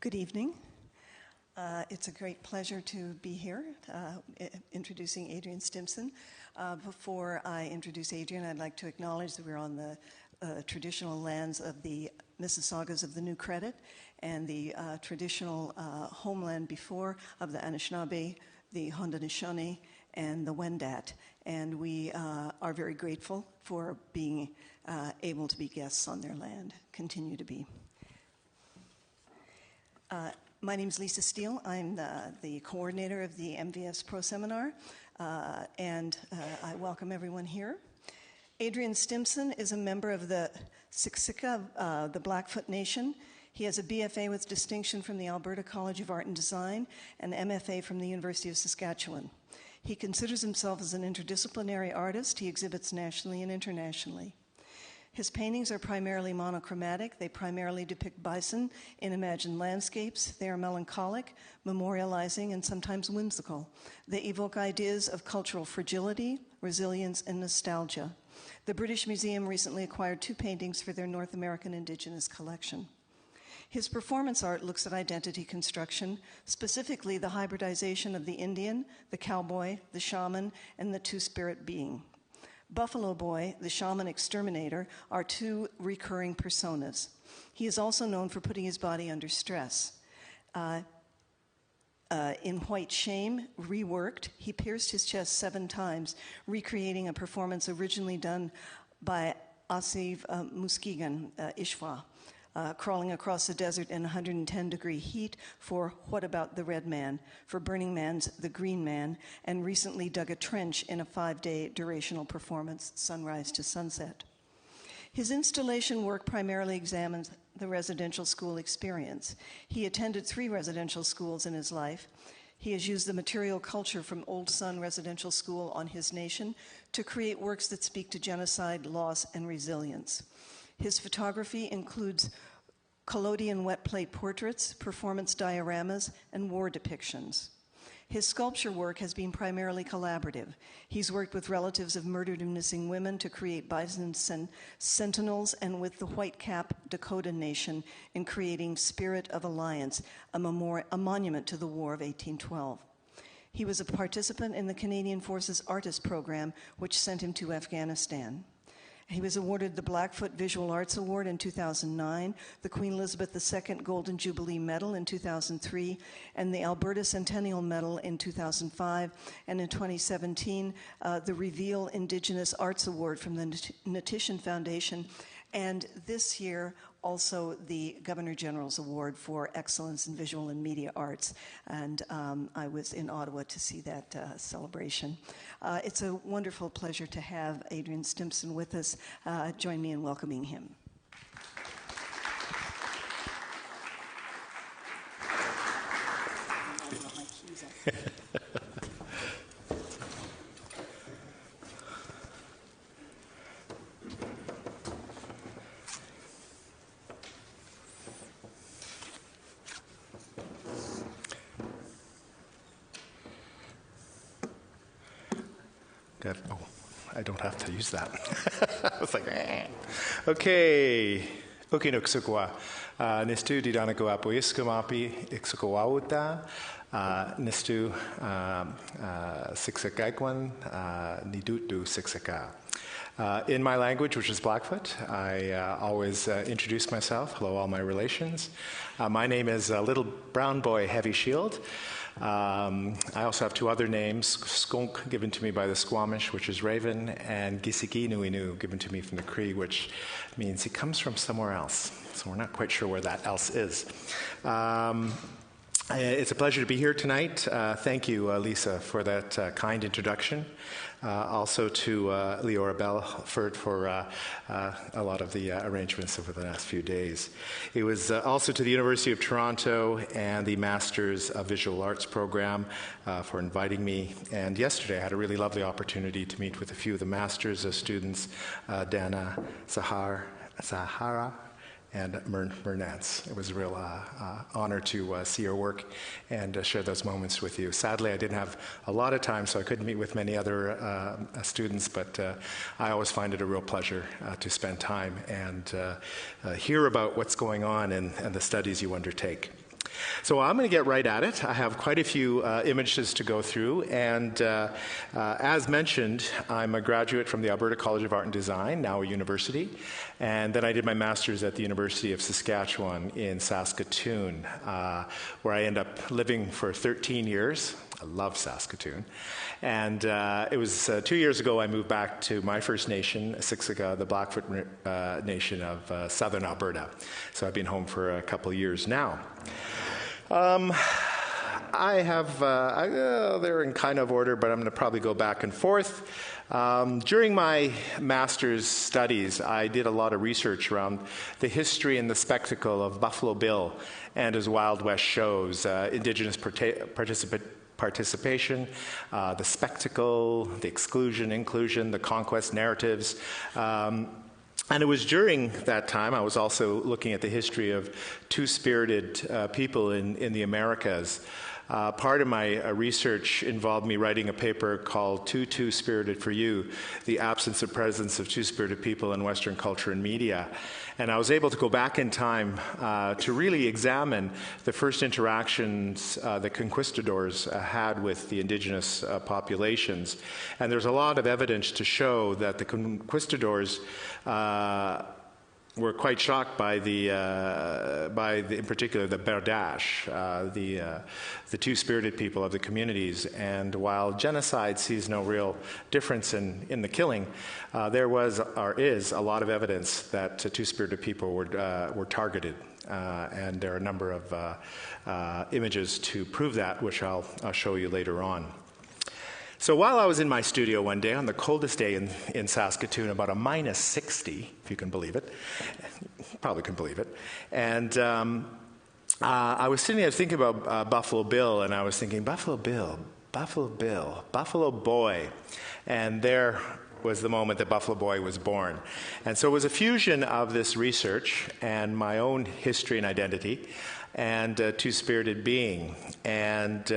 Good evening. It's a great pleasure to be here introducing Adrian Stimson. Before I introduce Adrian, I'd like to acknowledge that we're on the traditional lands of the Mississaugas of the New Credit and the traditional homeland before of the Anishinaabe, the Haudenosaunee, and the Wendat. And we are very grateful for being able to be guests on their land, continue to be. My name is Lisa Steele. I'm the coordinator of the MVS Proseminar, and I welcome everyone here. Adrian Stimson is a member of the Siksika, the Blackfoot Nation. He has a BFA with distinction from the Alberta College of Art and Design and MFA from the University of Saskatchewan. He considers himself as an interdisciplinary artist. He exhibits nationally and internationally. His paintings are primarily monochromatic. They primarily depict bison in imagined landscapes. They are melancholic, memorializing, and sometimes whimsical. They evoke ideas of cultural fragility, resilience, and nostalgia. The British Museum recently acquired 2 paintings for their North American Indigenous collection. His performance art looks at identity construction, specifically the hybridization of the Indian, the cowboy, the shaman, and the two-spirit being. Buffalo Boy, the shaman exterminator, are 2 recurring personas. He is also known for putting his body under stress. In White Shame, reworked, he pierced his chest 7 times, recreating a performance originally done by Asiv Muskegon, Ishwa, crawling across the desert in 110-degree heat for What About the Red Man, for Burning Man's The Green Man, and recently dug a trench in a 5-day durational performance, Sunrise to Sunset. His installation work primarily examines the residential school experience. He attended 3 residential schools in his life. He has used the material culture from Old Sun Residential School on his nation to create works that speak to genocide, loss, and resilience. His photography includes collodion wet plate portraits, performance dioramas, and war depictions. His sculpture work has been primarily collaborative. He's worked with relatives of murdered and missing women to create bison sentinels and with the White Cap Dakota Nation in creating Spirit of Alliance, a monument to the War of 1812. He was a participant in the Canadian Forces Artist Program, which sent him to Afghanistan. He was awarded the Blackfoot Visual Arts Award in 2009, the Queen Elizabeth II Golden Jubilee Medal in 2003, and the Alberta Centennial Medal in 2005, and in 2017, the Reveal Indigenous Arts Award from the Natition Foundation, and this year, also the Governor General's Award for Excellence in Visual and Media Arts. And I was in Ottawa to see that celebration. It's a wonderful pleasure to have Adrian Stimson with us. Join me in welcoming him. Good. Oh, I don't have to use that. I was like, Okay. Okay, no ksukwa. Nistu didanaku apu iskamapi iksukawauta. Nistu siksakagwan nidutu siksaka. In my language, which is Blackfoot, I always introduce myself. Hello, all my relations. My name is Little Brown Boy Heavy Shield. I also have 2 other names, Skunk, given to me by the Squamish, which is Raven, and Gisiki Nuinu, given to me from the Cree, which means he comes from somewhere else. So we're not quite sure where that else is. It's a pleasure to be here tonight. Thank you, Lisa, for that kind introduction. Also to Leora Belford for a lot of the arrangements over the last few days. It was also to the University of Toronto and the Masters of Visual Arts program for inviting me. And yesterday I had a really lovely opportunity to meet with a few of the Masters students, Dana Sahara, and Mernance. It was a real honor to see your work and share those moments with you. Sadly, I didn't have a lot of time, so I couldn't meet with many other students, but I always find it a real pleasure to spend time and hear about what's going on and the studies you undertake. So I'm going to get right at it. I have quite a few images to go through, and as mentioned, I'm a graduate from the Alberta College of Art and Design, now a university, and then I did my master's at the University of Saskatchewan in Saskatoon, where I ended up living for 13 years. I love Saskatoon. And it was 2 years ago I moved back to my First Nation, Siksika, the Blackfoot Nation of southern Alberta. So I've been home for a couple of years now. I have, they're in kind of order, but I'm going to probably go back and forth. During my master's studies, I did a lot of research around the history and the spectacle of Buffalo Bill and his Wild West shows, Indigenous participation, the spectacle, the exclusion, inclusion, the conquest narratives. And it was during that time I was also looking at the history of two-spirited people in the Americas. Part of my research involved me writing a paper called Too Two-Spirited for You, the absence of presence of two-spirited people in Western culture and media. And I was able to go back in time to really examine the first interactions the conquistadors had with the indigenous populations. And there's a lot of evidence to show that the conquistadors were quite shocked by in particular, the Berdache, the two-spirited people of the communities. And while genocide sees no real difference in the killing, there was, or is, a lot of evidence that two-spirited people were targeted. And there are a number of images to prove that, which I'll show you later on. So while I was in my studio one day, on the coldest day in Saskatoon, about a minus 60, if you can believe it, probably can believe it, and I was sitting there thinking about Buffalo Bill, and I was thinking, Buffalo Bill, Buffalo Boy, and there was the moment that Buffalo Boy was born. And so it was a fusion of this research and my own history and identity, and two-spirited being. And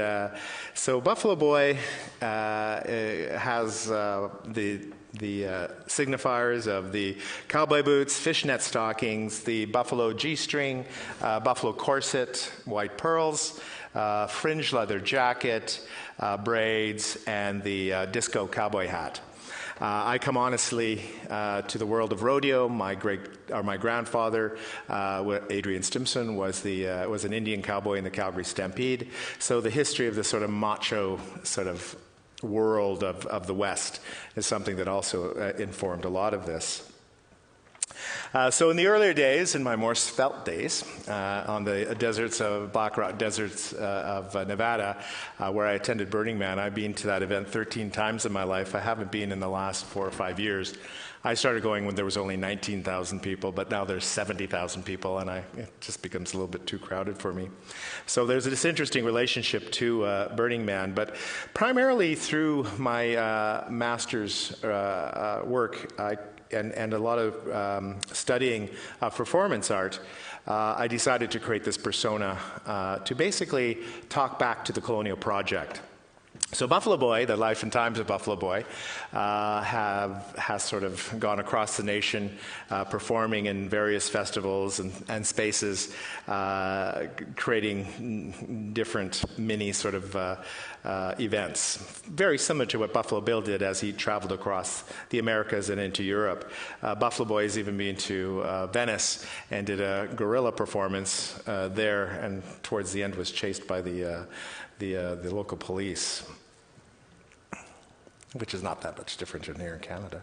so Buffalo Boy has the signifiers of the cowboy boots, fishnet stockings, the buffalo G-string, buffalo corset, white pearls, fringe leather jacket, braids, and the disco cowboy hat. I come honestly to the world of rodeo. My grandfather, Adrian Stimson, was an Indian cowboy in the Calgary Stampede. So the history of the sort of macho sort of world of the West is something that also informed a lot of this. So in the earlier days, in my more svelte days, on the deserts of Black Rock deserts of Nevada, where I attended Burning Man, I've been to that event 13 times in my life. I haven't been in the last 4 or 5 years. I started going when there was only 19,000 people, but now there's 70,000 people, and it just becomes a little bit too crowded for me. So there's this interesting relationship to Burning Man, but primarily through my master's work, and a lot of studying performance art, I decided to create this persona to basically talk back to the colonial project. So Buffalo Boy, the life and times of Buffalo Boy, has sort of gone across the nation, performing in various festivals and spaces, creating different mini sort of events, very similar to what Buffalo Bill did as he traveled across the Americas and into Europe. Buffalo Boy has even been to Venice and did a guerrilla performance there, and towards the end was chased by the local police, which is not that much different than here in Canada.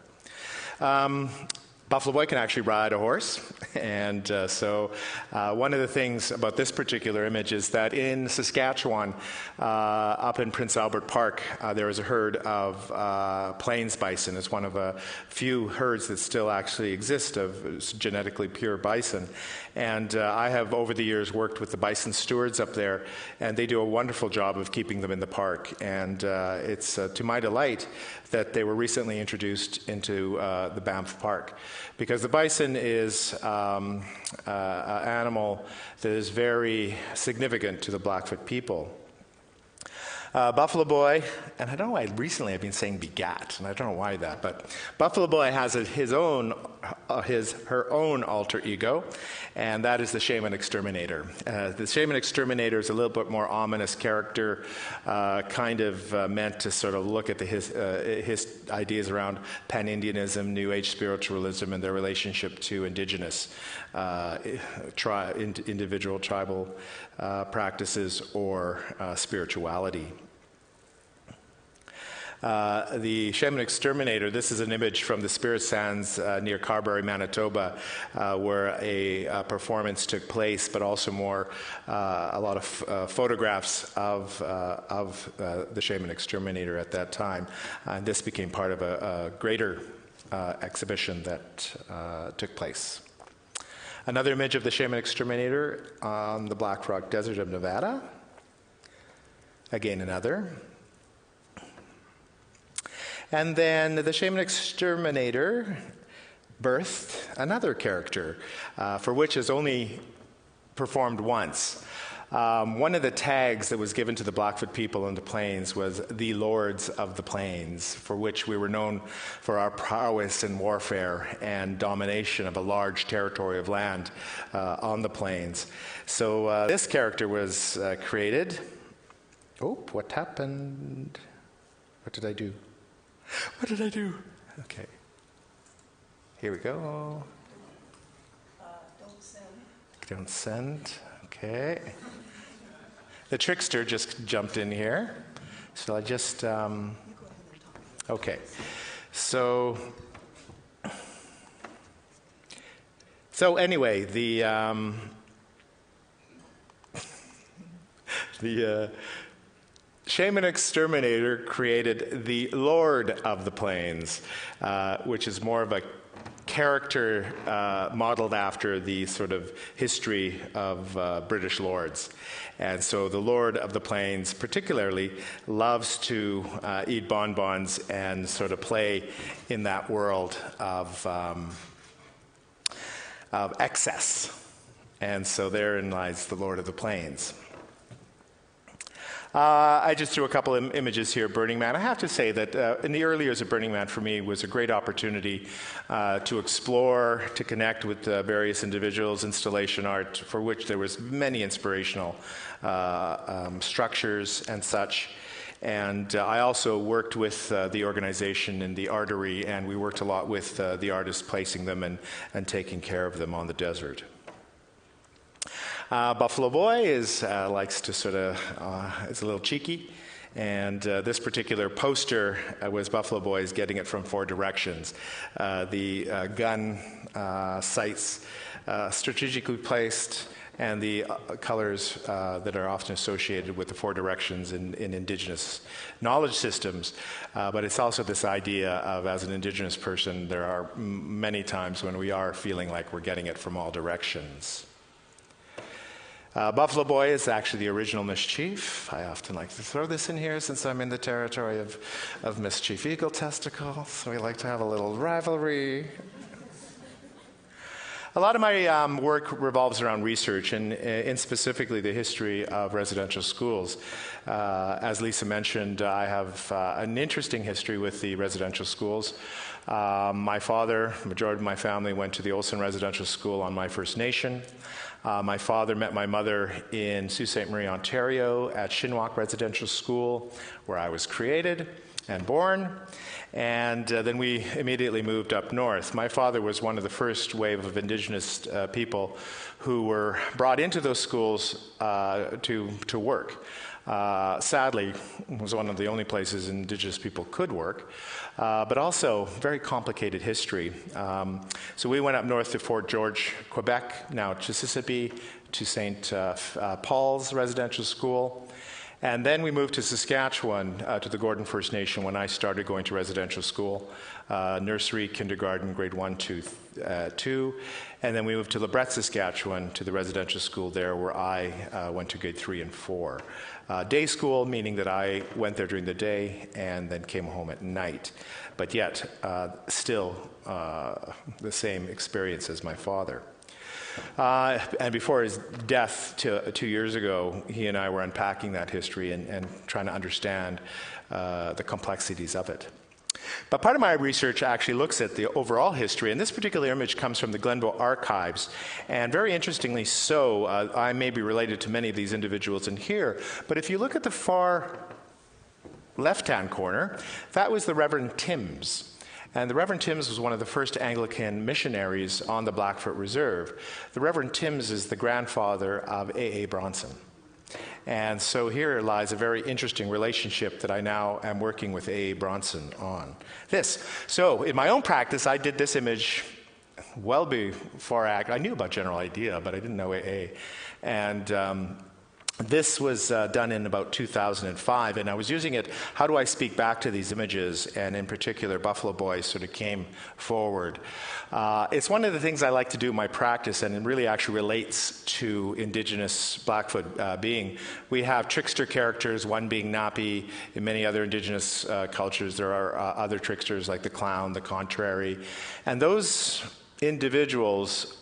Buffalo Boy can actually ride a horse, and so one of the things about this particular image is that in Saskatchewan, up in Prince Albert Park, there is a herd of plains bison. It's one of a few herds that still actually exist of genetically pure bison. And I have, over the years, worked with the bison stewards up there, and they do a wonderful job of keeping them in the park. And it's to my delight that they were recently introduced into the Banff Park, because the bison is an animal that is very significant to the Blackfoot people. Buffalo Boy, and I don't know why recently I've been saying begat, and I don't know why that, but Buffalo Boy has her own alter ego, and that is the Shaman Exterminator. The Shaman Exterminator is a little bit more ominous character, kind of meant to sort of look at his ideas around pan-Indianism, New Age spiritualism, and their relationship to indigenous individual tribal practices or spirituality. The Shaman Exterminator, this is an image from the Spirit Sands near Carberry, Manitoba, where a performance took place, but also a lot of photographs of the Shaman Exterminator at that time. And this became part of a greater exhibition that took place. Another image of the Shaman Exterminator on the Black Rock Desert of Nevada. Again, another. And then the Shaman Exterminator birthed another character, for which is only performed once. One of the tags that was given to the Blackfoot people in the plains was the Lords of the Plains, for which we were known for our prowess in warfare and domination of a large territory of land on the plains. So this character was created. Oh, what happened? What did I do? What did I do? Okay. Here we go. Don't send. Don't send. Okay. The trickster just jumped in here. So I just... okay. So anyway, the Shaman Exterminator created the Lord of the Plains, which is more of a character modeled after the sort of history of British lords. And so the Lord of the Plains particularly loves to eat bonbons and sort of play in that world of excess. And so therein lies the Lord of the Plains. I just threw a couple of images here, Burning Man. I have to say that in the early years of Burning Man for me was a great opportunity to explore, to connect with various individuals, installation art, for which there was many inspirational structures and such. And I also worked with the organization in the artery, and we worked a lot with the artists placing them and taking care of them on the desert. Buffalo Boy likes to sort of, is a little cheeky, and this particular poster was Buffalo Boys getting it from 4 directions. The gun sights strategically placed, and the colors that are often associated with the 4 directions in Indigenous knowledge systems. But it's also this idea of, as an Indigenous person, there are many times when we are feeling like we're getting it from all directions. Buffalo Boy is actually the original Mischief. I often like to throw this in here since I'm in the territory of Mischief Eagle Testicle, so we like to have a little rivalry. A lot of my work revolves around research, and in specifically the history of residential schools. As Lisa mentioned, I have an interesting history with the residential schools. My father, majority of my family, went to the Olson Residential School on my First Nation. My father met my mother in Sault Ste. Marie, Ontario at Shinwalk Residential School, where I was created and born. And then we immediately moved up north. My father was one of the first wave of Indigenous people who were brought into those schools to work. Sadly, it was one of the only places Indigenous people could work, but also very complicated history. So we went up north to Fort George, Quebec, now Mississippi, to St. Paul's Residential School. And then we moved to Saskatchewan, to the Gordon First Nation, when I started going to residential school, nursery, kindergarten, grade 1 to 2. And then we moved to Lebret, Saskatchewan, to the residential school there, where I went to grade 3 and 4. Day school, meaning that I went there during the day and then came home at night. But yet, still the same experience as my father. And before his death 2 years ago, he and I were unpacking that history and trying to understand the complexities of it. But part of my research actually looks at the overall history, and this particular image comes from the Glenbow Archives. And very interestingly so, I may be related to many of these individuals in here, but if you look at the far left-hand corner, that was the Reverend Timms. And the Reverend Timms was one of the first Anglican missionaries on the Blackfoot Reserve. The Reverend Timms is the grandfather of A.A. Bronson. And so here lies a very interesting relationship that I now am working with A.A. Bronson on. So in my own practice, I did this image well before I knew about General Idea, but I didn't know A.A. And this was done in about 2005, and I was using it, how do I speak back to these images? And in particular, Buffalo Boy sort of came forward. It's one of the things I like to do in my practice, and it really actually relates to Indigenous Blackfoot being. We have trickster characters, one being Napi. In many other Indigenous cultures, there are other tricksters like the clown, the contrary. And those individuals,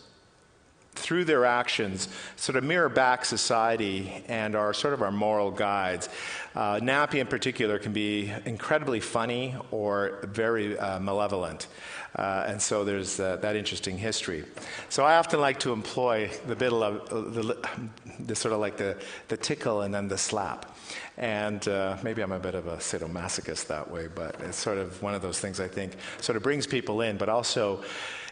through their actions, sort of mirror back society and are sort of our moral guides. Nappy in particular can be incredibly funny or very malevolent. And so there's that interesting history. So I often like to employ the bit of the sort of like the tickle and then the slap. And maybe I'm a bit of a sadomasochist that way, but it's sort of one of those things I think sort of brings people in, but also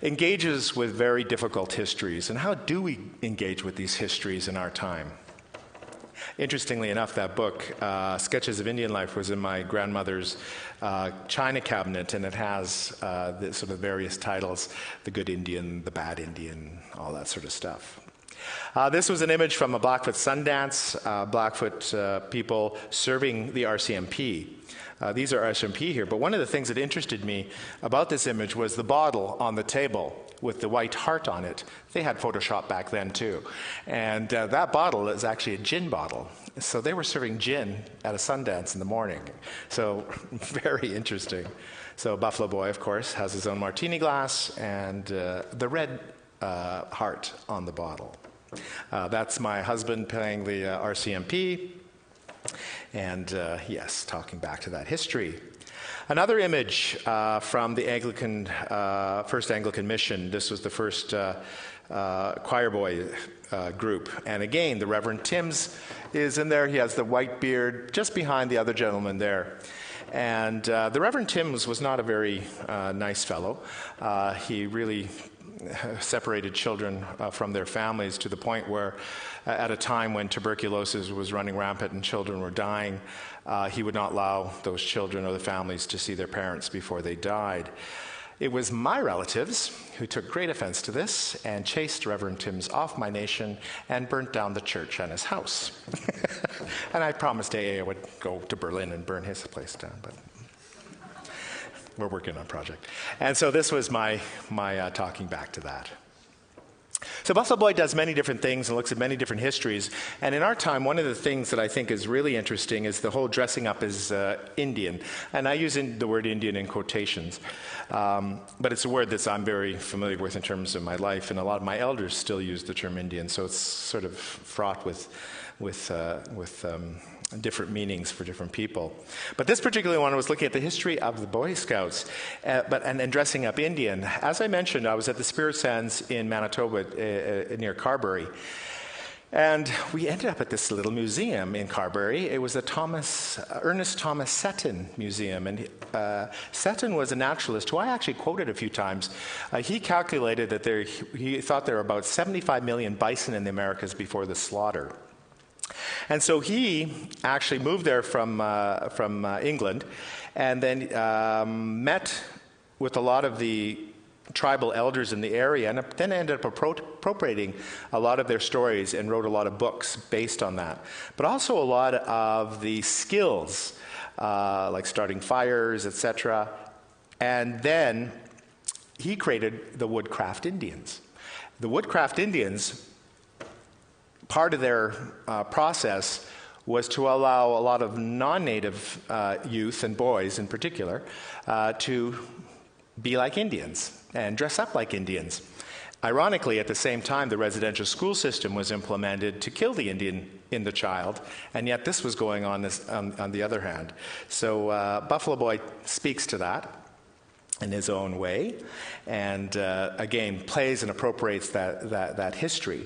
engages with very difficult histories. And how do we engage with these histories in our time? Interestingly enough, that book, Sketches of Indian Life, was in my grandmother's china cabinet, and it has the sort of various titles, The Good Indian, The Bad Indian, all that sort of stuff. This was an image from a Blackfoot Sundance, Blackfoot people serving the RCMP. These are RCMP here, but one of the things that interested me about this image was the bottle on the table with the white heart on it. They had Photoshop back then too. And that bottle is actually a gin bottle. So they were serving gin at a Sundance in the morning. So very interesting. So Buffalo Boy, of course, has his own martini glass and the red heart on the bottle. That's my husband playing the RCMP. And yes, talking back to that history. Another image from the Anglican, first Anglican mission. This was the first choir boy group. And again, the Reverend Timms is in there. He has the white beard just behind the other gentleman there. And the Reverend Timms was not a very nice fellow. He really separated children from their families to the point where at a time when tuberculosis was running rampant and children were dying, he would not allow those children or the families to see their parents before they died. It was my relatives who took great offense to this and chased Reverend Timms off my nation and burnt down the church and his house. And I promised AA I would go to Berlin and burn his place down, but we're working on a project. And so this was my talking back to that. So Buffalo Boy does many different things and looks at many different histories. And in our time, one of the things that I think is really interesting is the whole dressing up as Indian. And I use the word Indian in quotations. But it's a word that I'm very familiar with in terms of my life. And a lot of my elders still use the term Indian. So it's sort of fraught with different meanings for different people. But this particular one was looking at the history of the Boy Scouts and dressing up Indian. As I mentioned, I was at the Spirit Sands in Manitoba near Carberry. And we ended up at this little museum in Carberry. It was a Ernest Thomas Seton museum. And Seton was a naturalist who I actually quoted a few times. He calculated that he thought there were about 75 million bison in the Americas before the slaughter. And so he actually moved there from England and then met with a lot of the tribal elders in the area and then ended up appropriating a lot of their stories and wrote a lot of books based on that. But also a lot of the skills, like starting fires, etc. And then he created the Woodcraft Indians. The Woodcraft Indians, part of their process was to allow a lot of non-native youth and boys in particular to be like Indians and dress up like Indians. Ironically, at the same time, the residential school system was implemented to kill the Indian in the child, and yet this was going on on the other hand. So Buffalo Boy speaks to that in his own way, and again, plays and appropriates that history.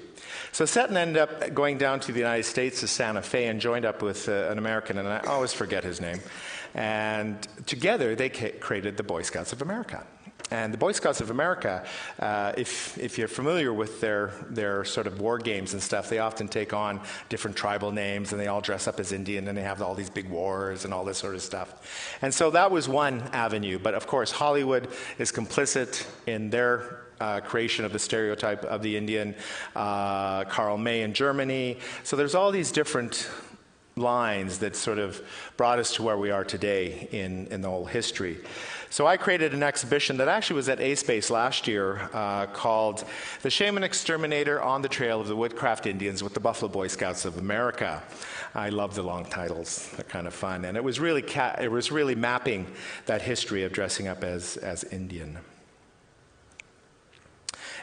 So Seton ended up going down to the United States to Santa Fe and joined up with an American, and I always forget his name, and together they created the Boy Scouts of America. And the Boy Scouts of America, if you're familiar with their sort of war games and stuff, they often take on different tribal names, and they all dress up as Indian, and they have all these big wars and all this sort of stuff. And so that was one avenue. But of course, Hollywood is complicit in their creation of the stereotype of the Indian, Karl May in Germany. So there's all these different lines that sort of brought us to where we are today in the whole history. So I created an exhibition that actually was at A-Space last year called The Shaman Exterminator on the Trail of the Woodcraft Indians with the Buffalo Boy Scouts of America. I love the long titles. They're kind of fun. And it was really mapping that history of dressing up as Indian.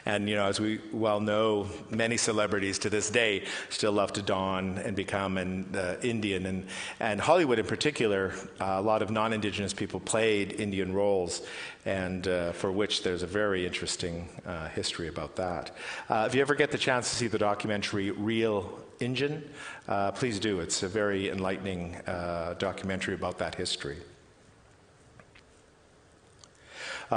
And, as we well know, many celebrities to this day still love to don and become an Indian. And Hollywood in particular, a lot of non-Indigenous people played Indian roles, and for which there's a very interesting history about that. If you ever get the chance to see the documentary Real Injun, please do. It's a very enlightening documentary about that history.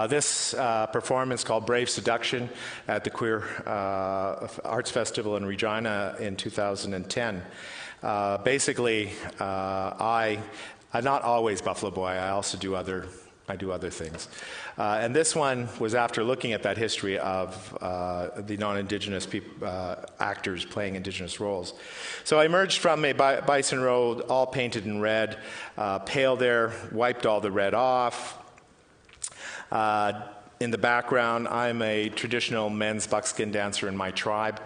This performance called Brave Seduction at the Queer Arts Festival in Regina in 2010. Basically, I'm not always Buffalo Boy. I also do other things. And this one was after looking at that history of the non-Indigenous actors playing Indigenous roles. So I emerged from a bison robe, all painted in red, pale there, wiped all the red off. In the background, I'm a traditional men's buckskin dancer in my tribe,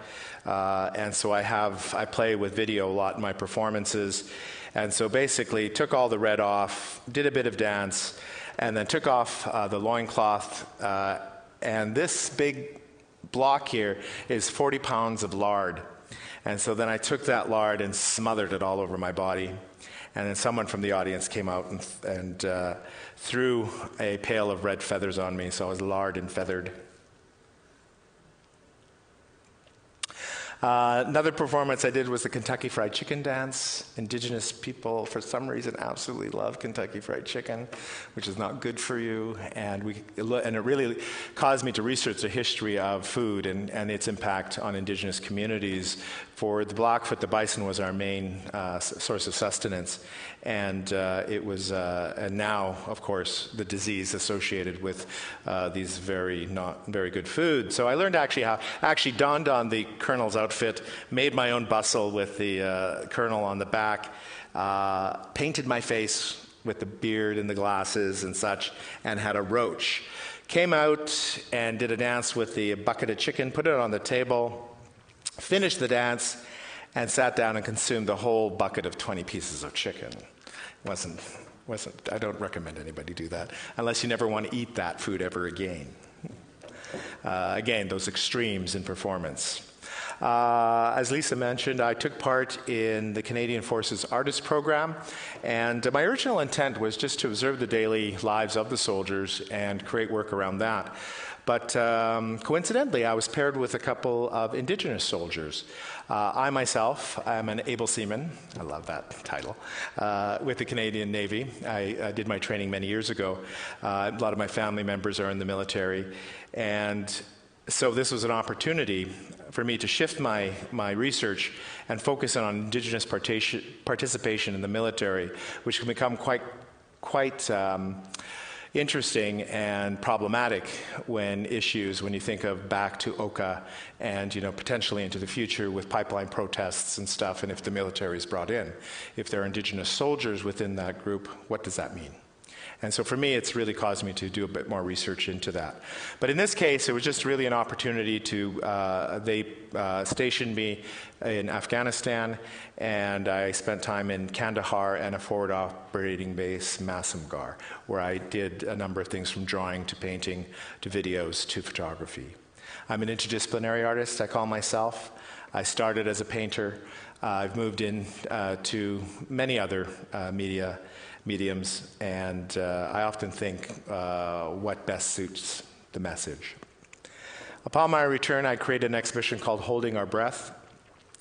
and so I play with video a lot in my performances, and so basically took all the red off, did a bit of dance, and then took off the loincloth, and this big block here is 40 pounds of lard, and so then I took that lard and smothered it all over my body. And then someone from the audience came out and threw a pail of red feathers on me, so I was lard and feathered. Another performance I did was the Kentucky Fried Chicken dance. Indigenous people, for some reason, absolutely love Kentucky Fried Chicken, which is not good for you. And it really caused me to research the history of food and its impact on Indigenous communities. For the Blackfoot, the bison was our main source of sustenance. And it was, and now, of course, the disease associated with these not very good foods. So I learned actually donned on the colonel's outfit, made my own bustle with the colonel on the back, painted my face with the beard and the glasses and such, and had a roach. Came out and did a dance with the bucket of chicken, put it on the table, finished the dance, and sat down and consumed the whole bucket of 20 pieces of chicken. I don't recommend anybody do that, unless you never want to eat that food ever again. Again, those extremes in performance. As Lisa mentioned, I took part in the Canadian Forces Artists Program, and my original intent was just to observe the daily lives of the soldiers and create work around that. But coincidentally, I was paired with a couple of Indigenous soldiers. I myself am an able seaman, I love that title, with the Canadian Navy. I did my training many years ago. A lot of my family members are in the military, and so this was an opportunity for me to shift my research and focus on Indigenous participation in the military, which can become quite interesting and problematic when you think of back to Oka and potentially into the future with pipeline protests and stuff, and if the military is brought in. If there are Indigenous soldiers within that group, what does that mean? And so for me, it's really caused me to do a bit more research into that. But in this case, it was just really an opportunity they stationed me in Afghanistan, and I spent time in Kandahar and a forward operating base, Masamgar, where I did a number of things from drawing to painting to videos to photography. I'm an interdisciplinary artist, I call myself. I started as a painter. I've moved in to many other mediums, and I often think what best suits the message. Upon my return, I created an exhibition called Holding Our Breath,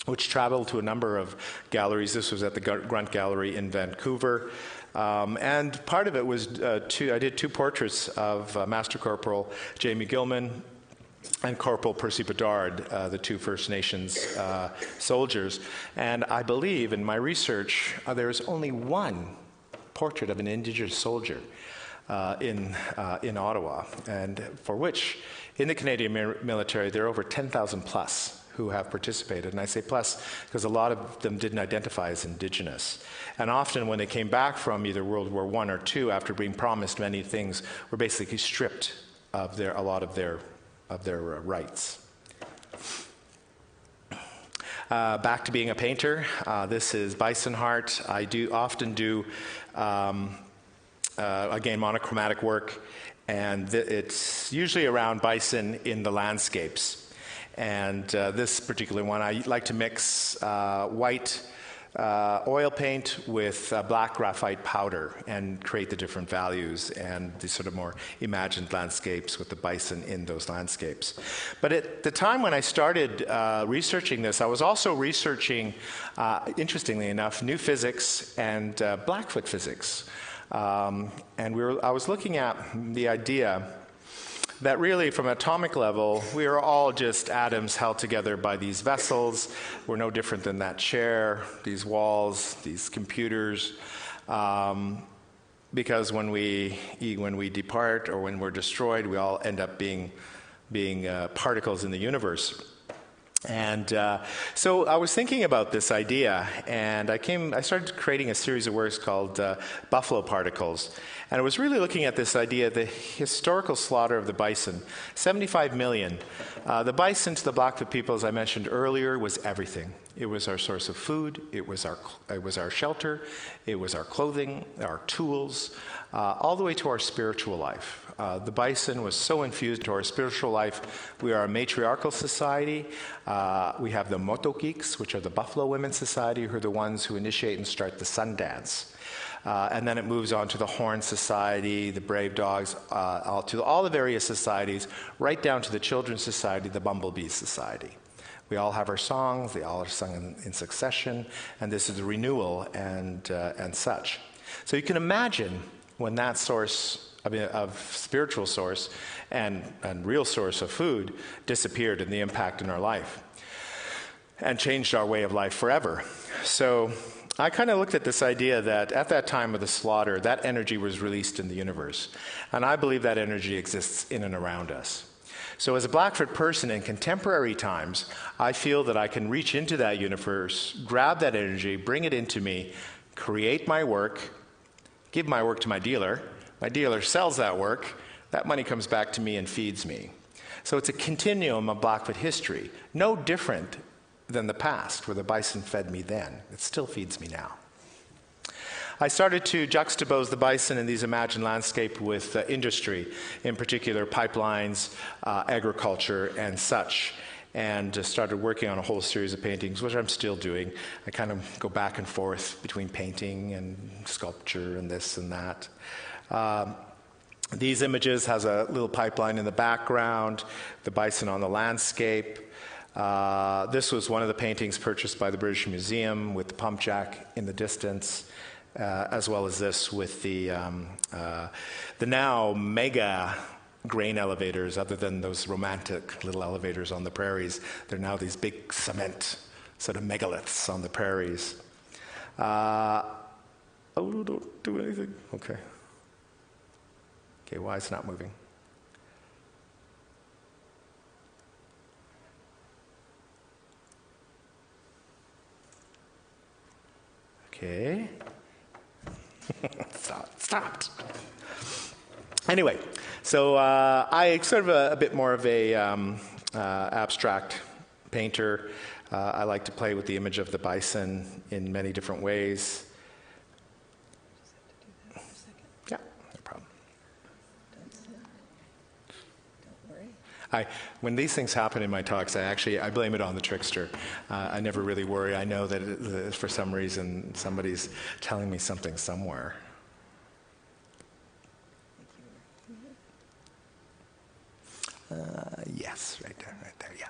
which traveled to a number of galleries. This was at the Grunt Gallery in Vancouver. And part of it was I did two portraits of Master Corporal Jamie Gilman and Corporal Percy Bedard, the two First Nations soldiers. And I believe in my research, there is only one portrait of an Indigenous soldier in Ottawa, and for which, in the Canadian military, there are over 10,000 plus who have participated. And I say plus because a lot of them didn't identify as Indigenous. And often when they came back from either World War I or II, after being promised many things, were basically stripped of a lot of their rights. Back to being a painter. This is bison heart. I often do, again, monochromatic work, and it's usually around bison in the landscapes. And this particular one, I like to mix white oil paint with black graphite powder and create the different values and the sort of more imagined landscapes with the bison in those landscapes. But at the time when I started researching this, I was also researching, interestingly enough, new physics and Blackfoot physics. And I was looking at the idea that really, from an atomic level, we are all just atoms held together by these vessels. We're no different than that chair, these walls, these computers. Because when we depart or when we're destroyed, we all end up being particles in the universe. And so I was thinking about this idea, and I started creating a series of works called Buffalo Particles. And I was really looking at this idea, the historical slaughter of the bison, 75 million. The bison to the Blackfoot people, as I mentioned earlier, was everything. It was our source of food, it was our shelter, it was our clothing, our tools, all the way to our spiritual life. The bison was so infused into our spiritual life. We are a matriarchal society. We have the Motokiks, which are the Buffalo Women's Society, who are the ones who initiate and start the sun dance. And then it moves on to the Horn Society, the Brave Dogs, to all the various societies, right down to the Children's Society, the Bumblebee Society. We all have our songs, they all are sung in succession, and this is a renewal and such. So you can imagine when that source of spiritual source and real source of food disappeared, and the impact in our life and changed our way of life forever. So I kind of looked at this idea that at that time of the slaughter, that energy was released in the universe. And I believe that energy exists in and around us. So as a Blackfoot person in contemporary times, I feel that I can reach into that universe, grab that energy, bring it into me, create my work, give my work to my dealer. My dealer sells that work. That money comes back to me and feeds me. So it's a continuum of Blackfoot history, no different than the past, where the bison fed me then. It still feeds me now. I started to juxtapose the bison in these imagined landscape with industry, in particular pipelines, agriculture, and such, and started working on a whole series of paintings, which I'm still doing. I kind of go back and forth between painting and sculpture and this and that. These images has a little pipeline in the background, the bison on the landscape. This was one of the paintings purchased by the British Museum with the pump jack in the distance, as well as this with the now mega grain elevators. Other than those romantic little elevators on the prairies, they're now these big cement sort of megaliths on the prairies. Oh, don't do anything. Okay. Okay, why it's not moving? Okay. Stopped. Anyway, so I sort of a bit more of a abstract painter. I like to play with the image of the bison in many different ways. Yeah, no problem. When these things happen in my talks, I blame it on the trickster. I never really worry. I know that for some reason somebody's telling me something somewhere. Yes, right there, yeah.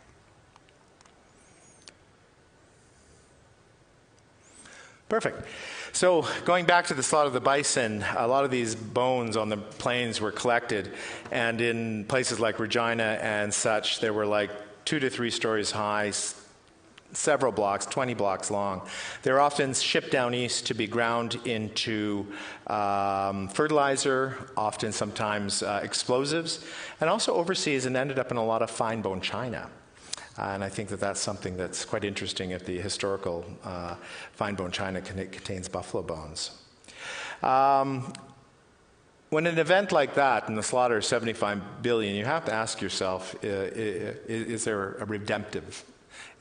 Perfect. So going back to the slaughter of the bison, a lot of these bones on the plains were collected, and in places like Regina and such, they were like 2 to 3 stories high, several blocks, 20 blocks long. They were often shipped down east to be ground into fertilizer, often sometimes explosives, and also overseas, and ended up in a lot of fine bone china. And I think that that's something that's quite interesting if the historical fine bone china contains buffalo bones. When an event like that, and the slaughter of 75 billion, you have to ask yourself, is there a redemptive?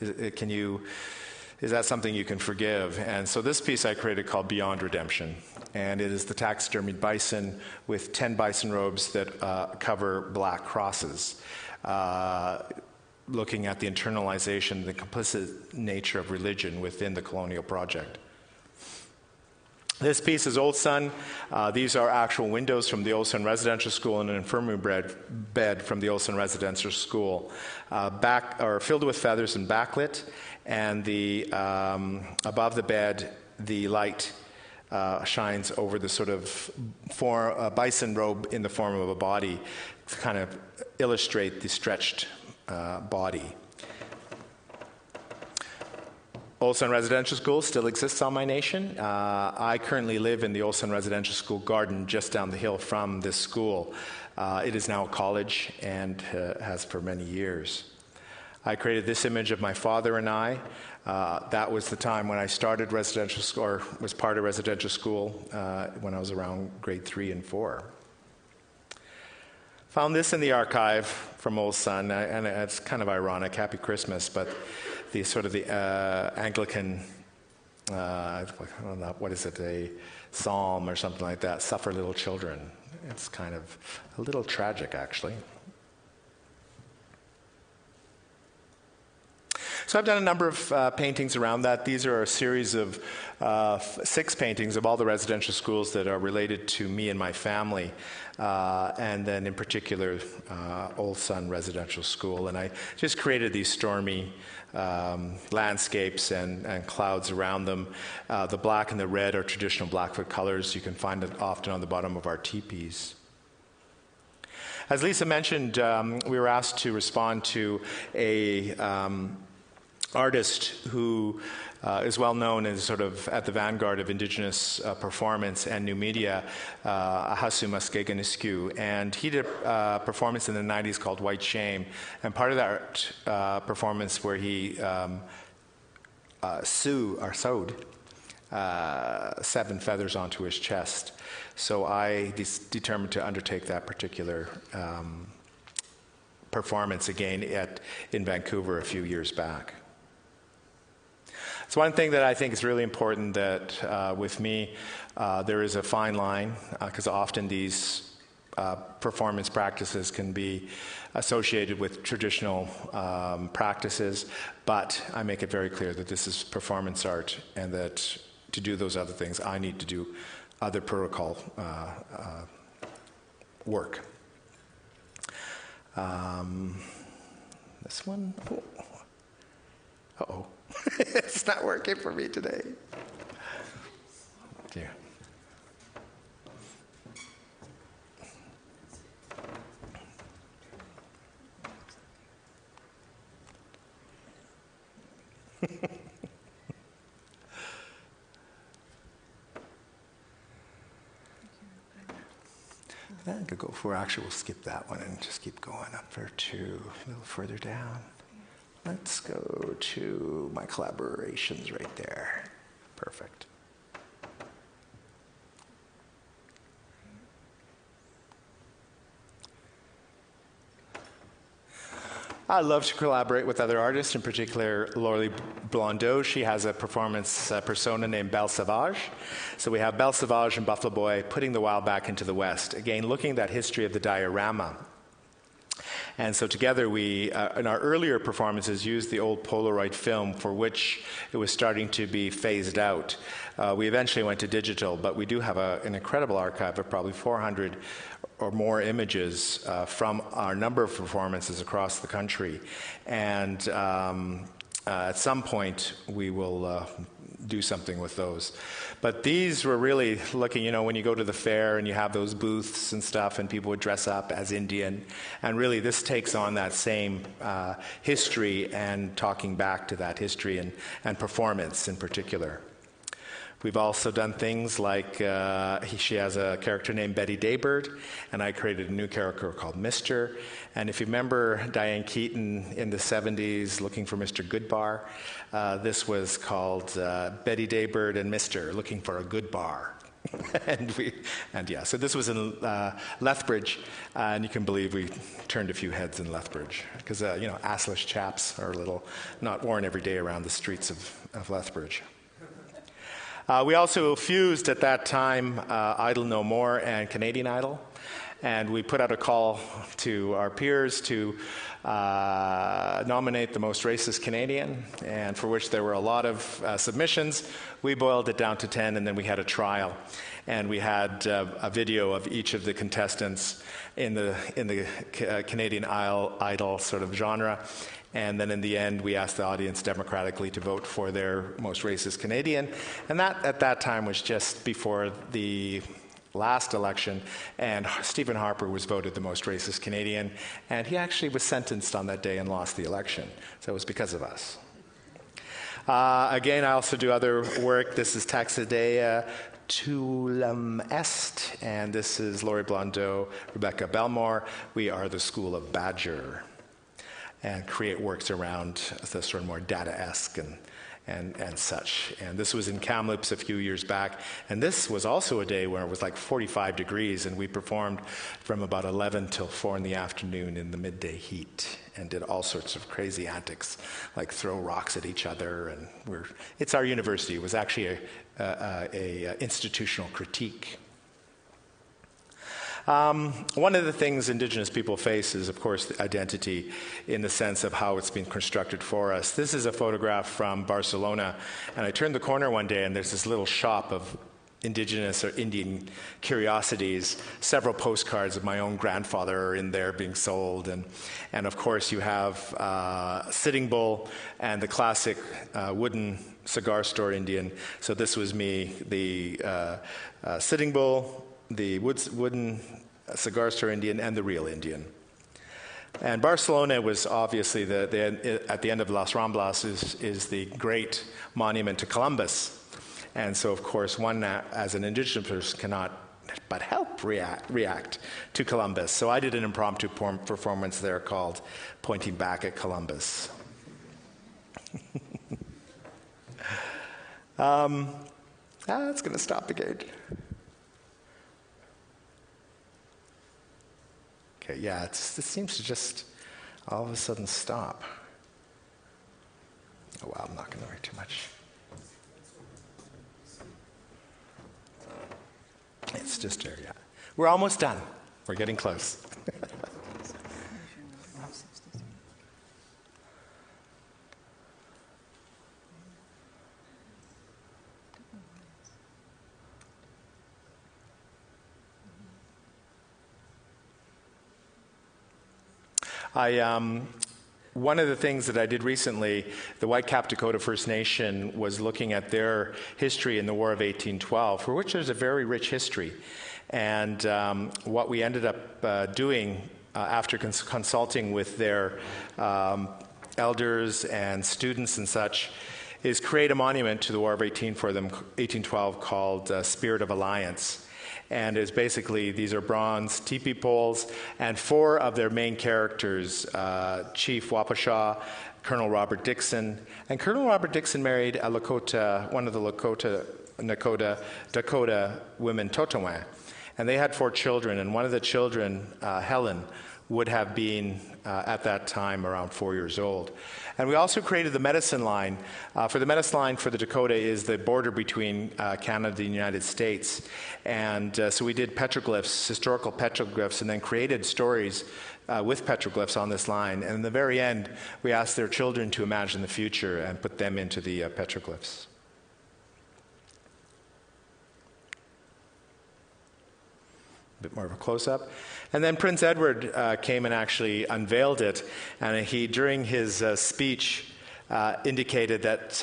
Is that something you can forgive? And so this piece I created called Beyond Redemption. And it is the taxidermied bison with 10 bison robes that cover black crosses, looking at the internalization, the complicit nature of religion within the colonial project. This piece is Old Sun. These are actual windows from the Old Sun Residential School and an infirmary bed from the Old Sun Residential School, filled with feathers and backlit, and above the bed, the light shines over the sort of bison robe in the form of a body to kind of illustrate the stretched body. Old Sun Residential School still exists on my nation. I currently live in the Old Sun Residential School garden just down the hill from this school. It is now a college and has for many years. I created this image of my father and I. That was the time when I started residential school, or was part of residential school when I was around grade 3 and 4. Found this in the archive from Old Sun, and it's kind of ironic. Happy Christmas, but the sort of the Anglican, I don't know, what is it, a psalm or something like that, Suffer Little Children. It's kind of a little tragic, actually. So I've done a number of paintings around that. These are a series of 6 paintings of all the residential schools that are related to me and my family, and then in particular Old Sun Residential School. And I just created these stormy landscapes and clouds around them. The black and the red are traditional Blackfoot colors. You can find it often on the bottom of our teepees. As Lisa mentioned, we were asked to respond to a artist who is well known as sort of at the vanguard of Indigenous performance and new media, Ahasu Muskeganisku. And he did a performance in the 90s called White Shame. And part of that performance where he sewed 7 feathers onto his chest. So I determined to undertake that particular performance again in Vancouver a few years back. So one thing that I think is really important that with me, there is a fine line, because often these performance practices can be associated with traditional practices, but I make it very clear that this is performance art, and that to do those other things, I need to do other protocol work. This one, uh-oh. It's not working for me today. Dear. I could go for, actually, we'll skip that one and just keep going up there to a little further down. Let's go to my collaborations right there. Perfect. I love to collaborate with other artists, in particular Laurie Blondeau. She has a performance persona named Belle Sauvage. So we have Belle Sauvage and Buffalo Boy putting the wild back into the West. Again, looking at that history of the diorama. And so together we, in our earlier performances, used the old Polaroid film for which it was starting to be phased out. We eventually went to digital, but we do have an incredible archive of probably 400 or more images from our number of performances across the country. And at some point, we will do something with those. But these were really looking, when you go to the fair and you have those booths and stuff, and people would dress up as Indian. And really, this takes on that same history and talking back to that history and performance in particular. We've also done things like, she has a character named Betty Daybird, and I created a new character called Mr. And if you remember Diane Keaton in the 70s looking for Mr. Goodbar, this was called Betty Daybird and Mr. looking for a good bar. So this was in Lethbridge, and you can believe we turned a few heads in Lethbridge, because, assless chaps are a little not worn every day around the streets of Lethbridge. We also fused at that time Idle No More and Canadian Idol, and we put out a call to our peers to nominate the most racist Canadian, and for which there were a lot of submissions. We boiled it down to 10, and then we had a trial, and we had a video of each of the contestants in the Canadian Idol sort of genre. And then in the end, we asked the audience democratically to vote for their most racist Canadian. And that, at that time, was just before the last election. And Stephen Harper was voted the most racist Canadian. And he actually was sentenced on that day and lost the election. So it was because of us. Again, I also do other work. This is Taxidea Tulum Est. And this is Laurie Blondeau, Rebecca Belmore. We are the School of Badger, and create works around the sort of more data-esque and such. And this was in Kamloops a few years back. And this was also a day where it was like 45 degrees, and we performed from about 11 till 4 in the afternoon in the midday heat and did all sorts of crazy antics, like throw rocks at each other. And it's our university. It was actually a institutional critique. One of the things Indigenous people face is, of course, the identity in the sense of how it's been constructed for us. This is a photograph from Barcelona, and I turned the corner one day, and there's this little shop of Indigenous or Indian curiosities. Several postcards of my own grandfather are in there being sold, and of course you have Sitting Bull and the classic wooden cigar store Indian. So this was me, the Sitting Bull, the wooden cigar store Indian, and the real Indian. And Barcelona was obviously, at the end of Las Ramblas, is the great monument to Columbus. And so, of course, one as an Indigenous person cannot but help react to Columbus. So I did an impromptu performance there called Pointing Back at Columbus. It's going to stop again. Okay, yeah, it seems to just all of a sudden stop. Oh, wow, I'm not going to worry too much. It's just there, yeah. We're almost done. We're getting close. One of the things that I did recently, the Whitecap Dakota First Nation was looking at their history in the War of 1812, for which there's a very rich history. And what we ended up doing after consulting with their elders and students and such is create a monument to the War of 1812 called Spirit of Alliance. And is basically, these are bronze teepee poles, and 4 of their main characters, Chief Wapasha, Colonel Robert Dixon, and Colonel Robert Dixon married a Lakota, one of the Dakota women, Totowan. And they had 4 children, and one of the children, Helen, would have been at that time around 4 years old. And we also created the medicine line. The medicine line for the Dakota is the border between Canada and the United States. And so we did petroglyphs, historical petroglyphs, and then created stories with petroglyphs on this line. And in the very end, we asked their children to imagine the future and put them into the petroglyphs. A bit more of a close-up. And then Prince Edward came and actually unveiled it. And he, during his speech, indicated that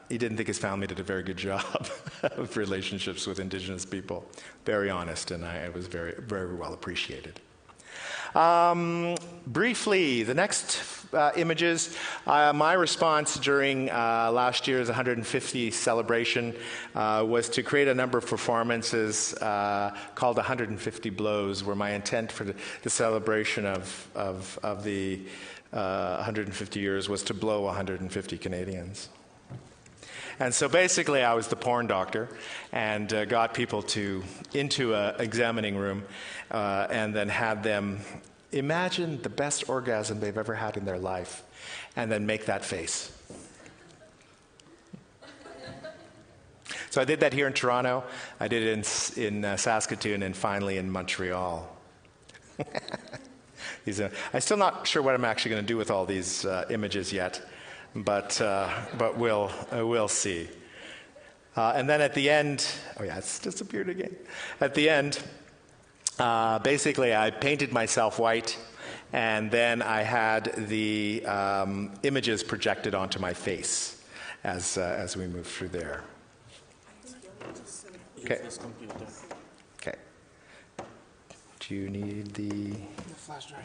he didn't think his family did a very good job of relationships with Indigenous people. Very honest, and it was very, very well appreciated. Briefly, the next images, my response during last year's 150 celebration was to create a number of performances called 150 Blows, where my intent for the celebration of the 150 years was to blow 150 Canadians. And so basically I was the porn doctor and got people into an examining room and then had them imagine the best orgasm they've ever had in their life and then make that face. So I did that here in Toronto, I did it in Saskatoon, and finally in Montreal. I'm still not sure what I'm actually going to do with all these images yet. But we'll see. And then at the end, oh yeah, it's disappeared again. At the end, basically I painted myself white, and then I had the images projected onto my face as we move through there. Okay. Okay. Do you need the flash drive?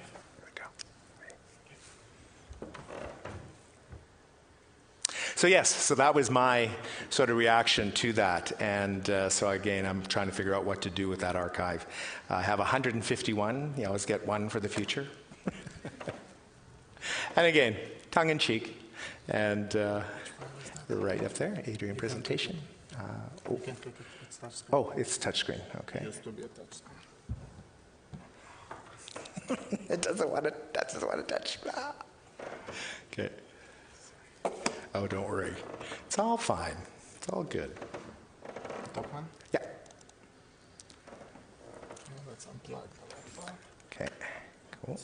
So yes, so that was my sort of reaction to that. And so again, I'm trying to figure out what to do with that archive. I have 151. You always get one for the future. And again, tongue-in-cheek. And right up there, Adrian presentation. It's touchscreen. Okay. Used to be a touchscreen. It doesn't want to touch. Okay. Oh, don't worry. It's all fine. It's all good. Top one? Yeah. Let's unplug the laptop. Okay. Cool.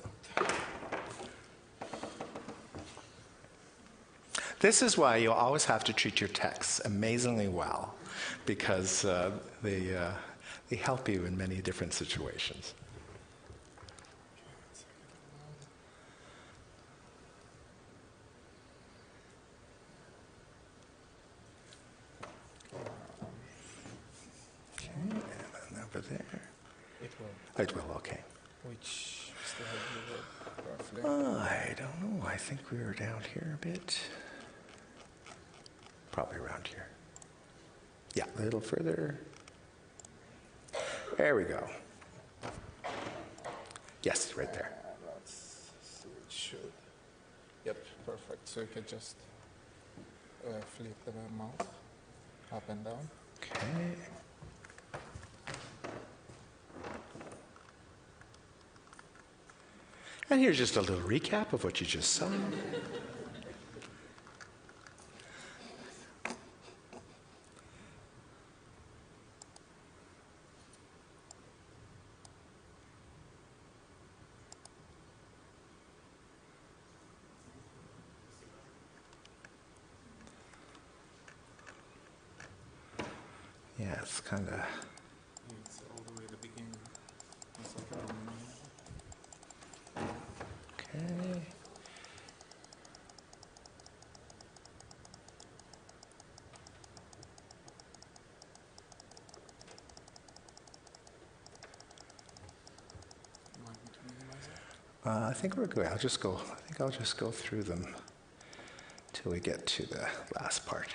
This is why you always have to treat your texts amazingly well, because they help you in many different situations. There. It will, okay. Which still have you roughly? I don't know. I think we were down here a bit. Probably around here. Yeah, a little further. There we go. Yes, right there. Let's see, it should. Yep, perfect. So you can just flip the mouse up and down. Okay. And here's just a little recap of what you just saw. Yeah, it's kind of... It's all the way at the beginning. Okay. I think we're good. I'll just go through them till we get to the last part.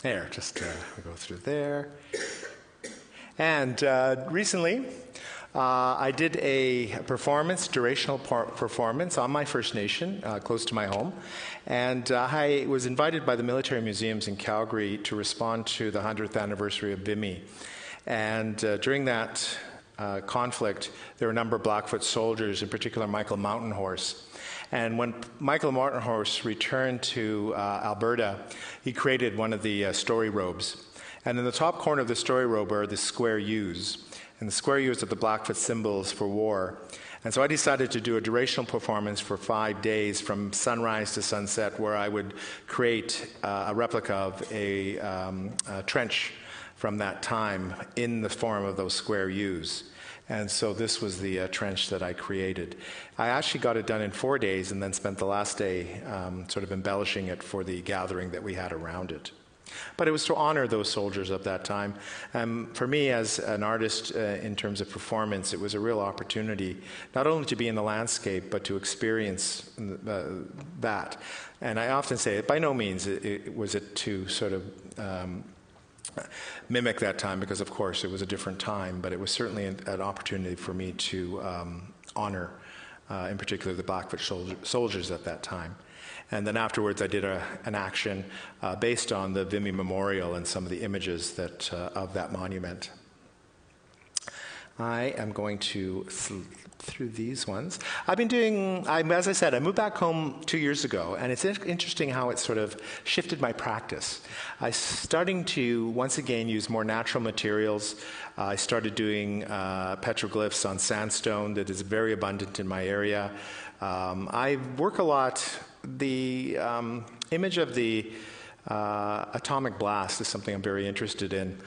There, just we go through there. And recently, I did a performance, durational performance on my First Nation, close to my home. And I was invited by the military museums in Calgary to respond to the 100th anniversary of Vimy. And during that conflict, there were a number of Blackfoot soldiers, in particular Michael Mountain Horse. And when Michael Mountain Horse returned to Alberta, he created one of the story robes. And in the top corner of the story robe are the square U's. And the square U's are the Blackfoot symbols for war. And so I decided to do a durational performance for 5 days from sunrise to sunset, where I would create a replica of a trench from that time in the form of those square U's. And so this was the trench that I created. I actually got it done in 4 days and then spent the last day sort of embellishing it for the gathering that we had around it. But it was to honor those soldiers of that time. For me, as an artist, in terms of performance, it was a real opportunity not only to be in the landscape, but to experience that. And I often say, by no means was it to sort of mimic that time, because, of course, it was a different time, but it was certainly an opportunity for me to honor, in particular, the Blackfoot soldiers at that time. And then afterwards, I did an action based on the Vimy Memorial and some of the images of that monument. I am going to flip through these ones. As I said, I moved back home 2 years ago, and it's interesting how it sort of shifted my practice. I starting to, once again, use more natural materials. I started doing petroglyphs on sandstone that is very abundant in my area. I work a lot. The image of the atomic blast is something I'm very interested in.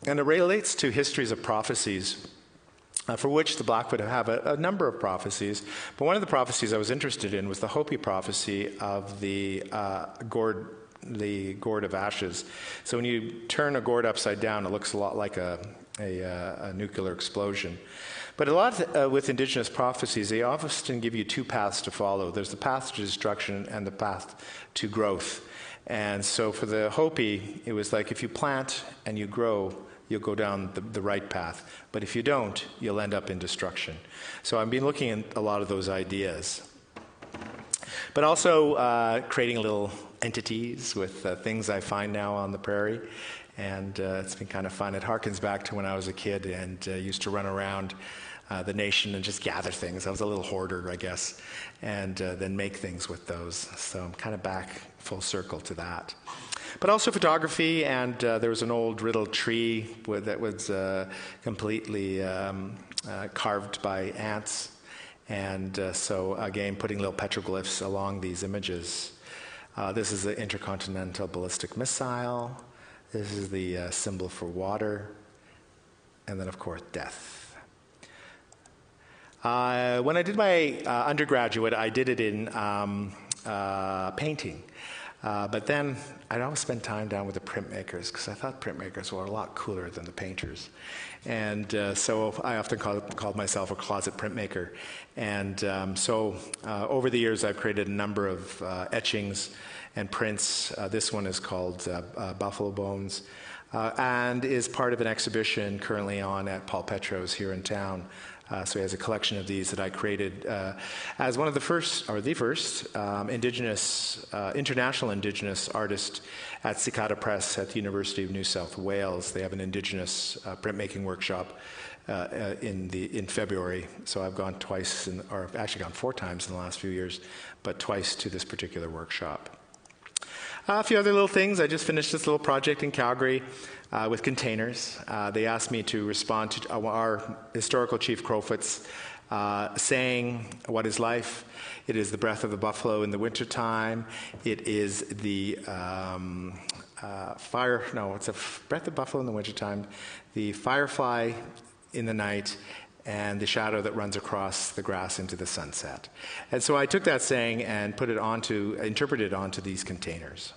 And it relates to histories of prophecies, for which the Blackfoot have a number of prophecies. But one of the prophecies I was interested in was the Hopi prophecy of the gourd of ashes. So when you turn a gourd upside down, it looks a lot like a nuclear explosion. But a lot with Indigenous prophecies, they often give you two paths to follow. There's the path to destruction and the path to growth. And so for the Hopi, it was like if you plant and you grow, you'll go down the right path. But if you don't, you'll end up in destruction. So I've been looking at a lot of those ideas. But also creating little entities with things I find now on the prairie. And it's been kind of fun. It harkens back to when I was a kid and used to run around the nation and just gather things. I was a little hoarder, I guess, and then make things with those. So I'm kind of back full circle to that. But also photography, and there was an old riddled tree that was completely carved by ants. And so, again, putting little petroglyphs along these images. This is the intercontinental ballistic missile. This is the symbol for water. And then, of course, death. When I did my undergraduate, I did it in painting. But then I'd always spend time down with the printmakers because I thought printmakers were a lot cooler than the painters. And so I often called myself a closet printmaker. And so over the years, I've created a number of etchings and prints. This one is called Buffalo Bones and is part of an exhibition currently on at Paul Petro's here in town. So he has a collection of these that I created as one of the first, or the first, international Indigenous artist at Siksika Press at the University of New South Wales. They have an Indigenous printmaking workshop in February. So I've gone twice, or I've actually gone 4 times in the last few years, but twice to this particular workshop. A few other little things. I just finished this little project in Calgary with containers. They asked me to respond to our historical chief Crowfoot's saying, "What is life? It is the breath of the buffalo in the wintertime. It is the it's a breath of buffalo in the wintertime, the firefly in the night, and the shadow that runs across the grass into the sunset." And so I took that saying and interpreted it onto these containers.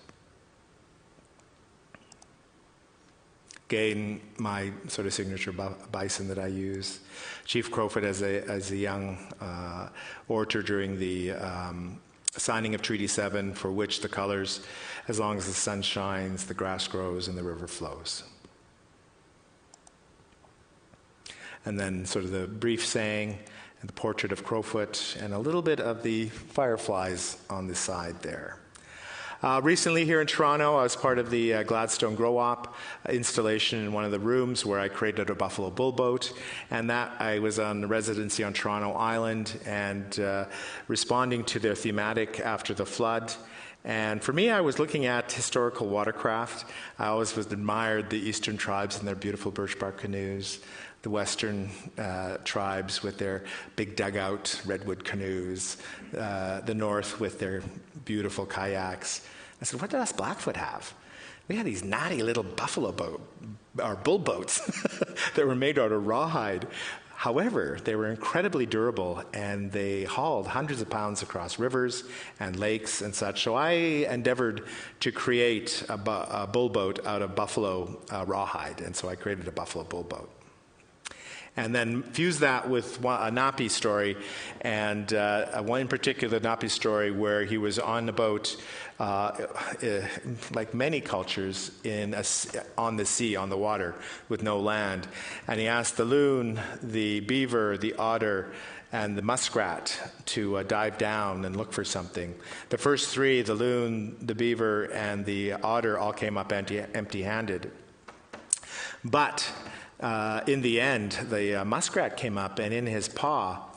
Again, my sort of signature bison that I use. Chief Crowfoot as a young orator during the signing of Treaty 7, for which the colors, as long as the sun shines, the grass grows, and the river flows. And then sort of the brief saying, and the portrait of Crowfoot, and a little bit of the fireflies on the side there. Recently here in Toronto, I was part of the Gladstone Grow-Op installation in one of the rooms where I created a buffalo bull boat, and that I was on residency on Toronto Island and responding to their thematic after the flood. And for me, I was looking at historical watercraft. I always admired the eastern tribes and their beautiful birch bark canoes, the western tribes with their big dugout redwood canoes, the north with their beautiful kayaks. I said, what did us Blackfoot have? We had these natty little buffalo boat, or bull boats, that were made out of rawhide. However, they were incredibly durable, and they hauled hundreds of pounds across rivers and lakes and such. So I endeavored to create a bull boat out of buffalo rawhide, and so I created a buffalo bull boat. And then fuse that with a Napi story, and one in particular Napi story where he was on the boat, like many cultures, on the sea, on the water, with no land. And he asked the loon, the beaver, the otter, and the muskrat to dive down and look for something. The first three, the loon, the beaver, and the otter, all came up empty-handed. But in the end, the muskrat came up, and in his paw,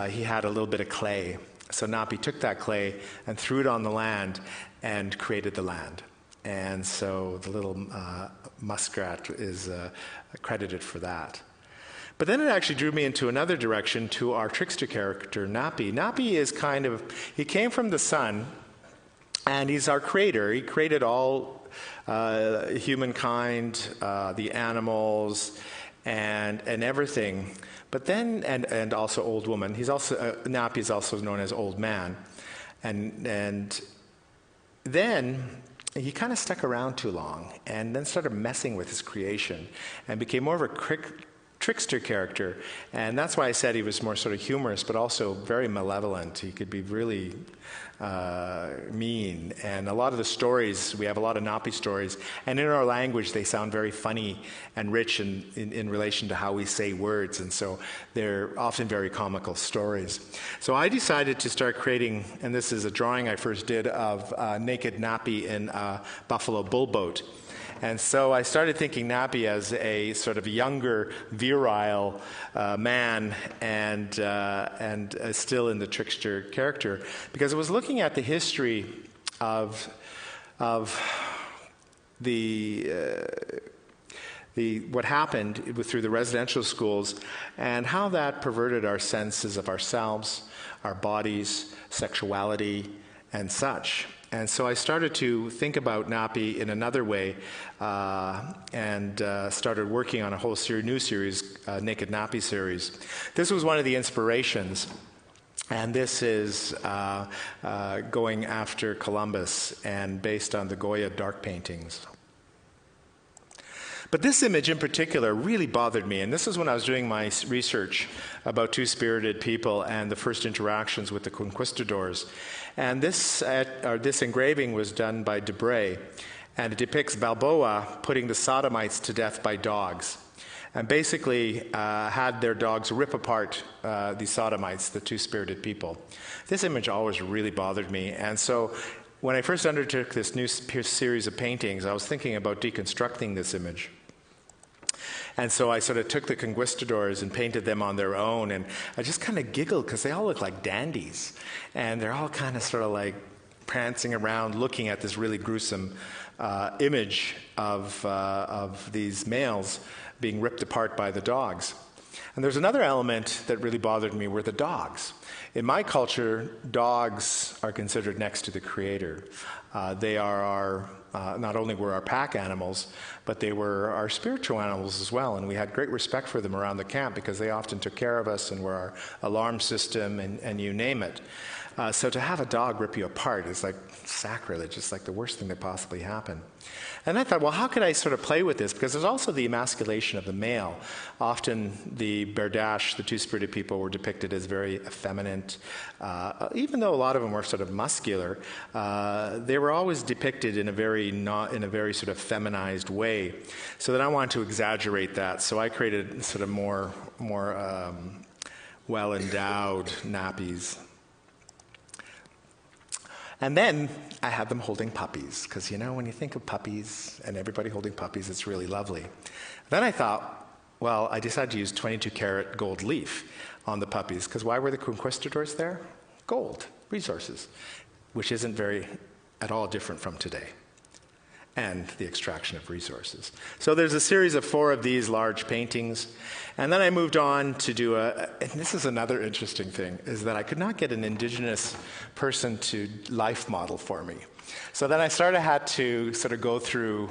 he had a little bit of clay. So Napi took that clay and threw it on the land and created the land. And so the little muskrat is credited for that. But then it actually drew me into another direction, to our trickster character, Napi. Napi is he came from the sun, and he's our creator. He created all humankind, the animals, and everything. But then, and also old woman. He's also Napi is also known as old man, and then he kind of stuck around too long, and then started messing with his creation, and became more of a trickster character. And that's why I said he was more sort of humorous, but also very malevolent. He could be really mean. And a lot of the stories, we have a lot of Napi stories, and in our language they sound very funny and rich in relation to how we say words, and so they're often very comical stories. So I decided to start creating, and this is a drawing I first did of naked Napi in a buffalo bull boat. And so I started thinking Napi as a sort of younger, virile man, and still in the trickster character, because I was looking at the history of what happened through the residential schools, and how that perverted our senses of ourselves, our bodies, sexuality, and such. And so I started to think about Napi in another way, and started working on a whole new series, Naked Napi series. This was one of the inspirations, and this is going after Columbus and based on the Goya dark paintings. But this image in particular really bothered me, and this is when I was doing my research about two-spirited people and the first interactions with the conquistadors. And this engraving was done by Debray, and it depicts Balboa putting the sodomites to death by dogs, and basically had their dogs rip apart the sodomites, the two-spirited people. This image always really bothered me, and so when I first undertook this new series of paintings, I was thinking about deconstructing this image. And so I sort of took the conquistadors and painted them on their own, and I just kind of giggled because they all look like dandies, and they're all kind of sort of like prancing around looking at this really gruesome image of these males being ripped apart by the dogs. And there's another element that really bothered me, were the dogs. In my culture, dogs are considered next to the Creator. They are not only were our pack animals, but they were our spiritual animals as well. And we had great respect for them around the camp because they often took care of us and were our alarm system and you name it. So to have a dog rip you apart is like sacrilege. It's like the worst thing that possibly happened. And I thought, well, how could I sort of play with this? Because there's also the emasculation of the male. Often the Berdache, the two-spirited people, were depicted as very effeminate. Even though a lot of them were sort of muscular, they were always depicted in a very sort of feminized way. So then I wanted to exaggerate that. So I created sort of more well-endowed nappies. And then I had them holding puppies, because, when you think of puppies and everybody holding puppies, it's really lovely. Then I thought, well, I decided to use 22-karat gold leaf on the puppies, because why were the conquistadors there? Gold, resources, which isn't very at all different from today, and the extraction of resources. So there's a series of 4 of these large paintings, and then I moved on to do and this is another interesting thing, is that I could not get an Indigenous person to life model for me. So then I had to sort of go through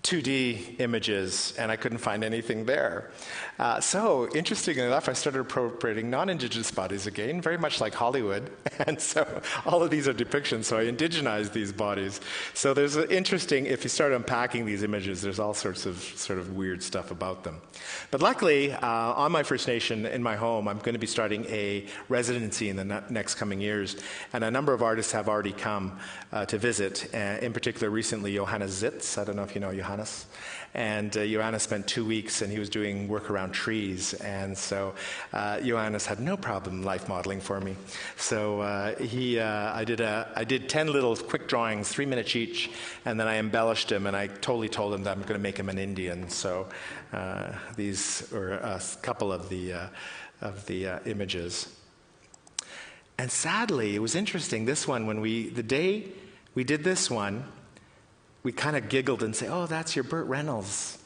2D images, and I couldn't find anything there. So, interestingly enough, I started appropriating non-Indigenous bodies again, very much like Hollywood. And so all of these are depictions, so I indigenized these bodies. So there's an interesting, if you start unpacking these images, there's all sorts of sort of weird stuff about them. But luckily, on my First Nation in my home, I'm going to be starting a residency in the next coming years. And a number of artists have already come to visit, in particular recently Johannes Zitz. I don't know if you know Johannes. And Johannes spent 2 weeks, and he was doing work around trees. And so Johannes had no problem life modeling for me. So I did 10 little quick drawings, 3 minutes each, and then I embellished him, and I totally told him that I'm going to make him an Indian. So these were a couple of the images. And sadly, it was interesting, this one, the day we did this one, we kind of giggled and say, oh, that's your Burt Reynolds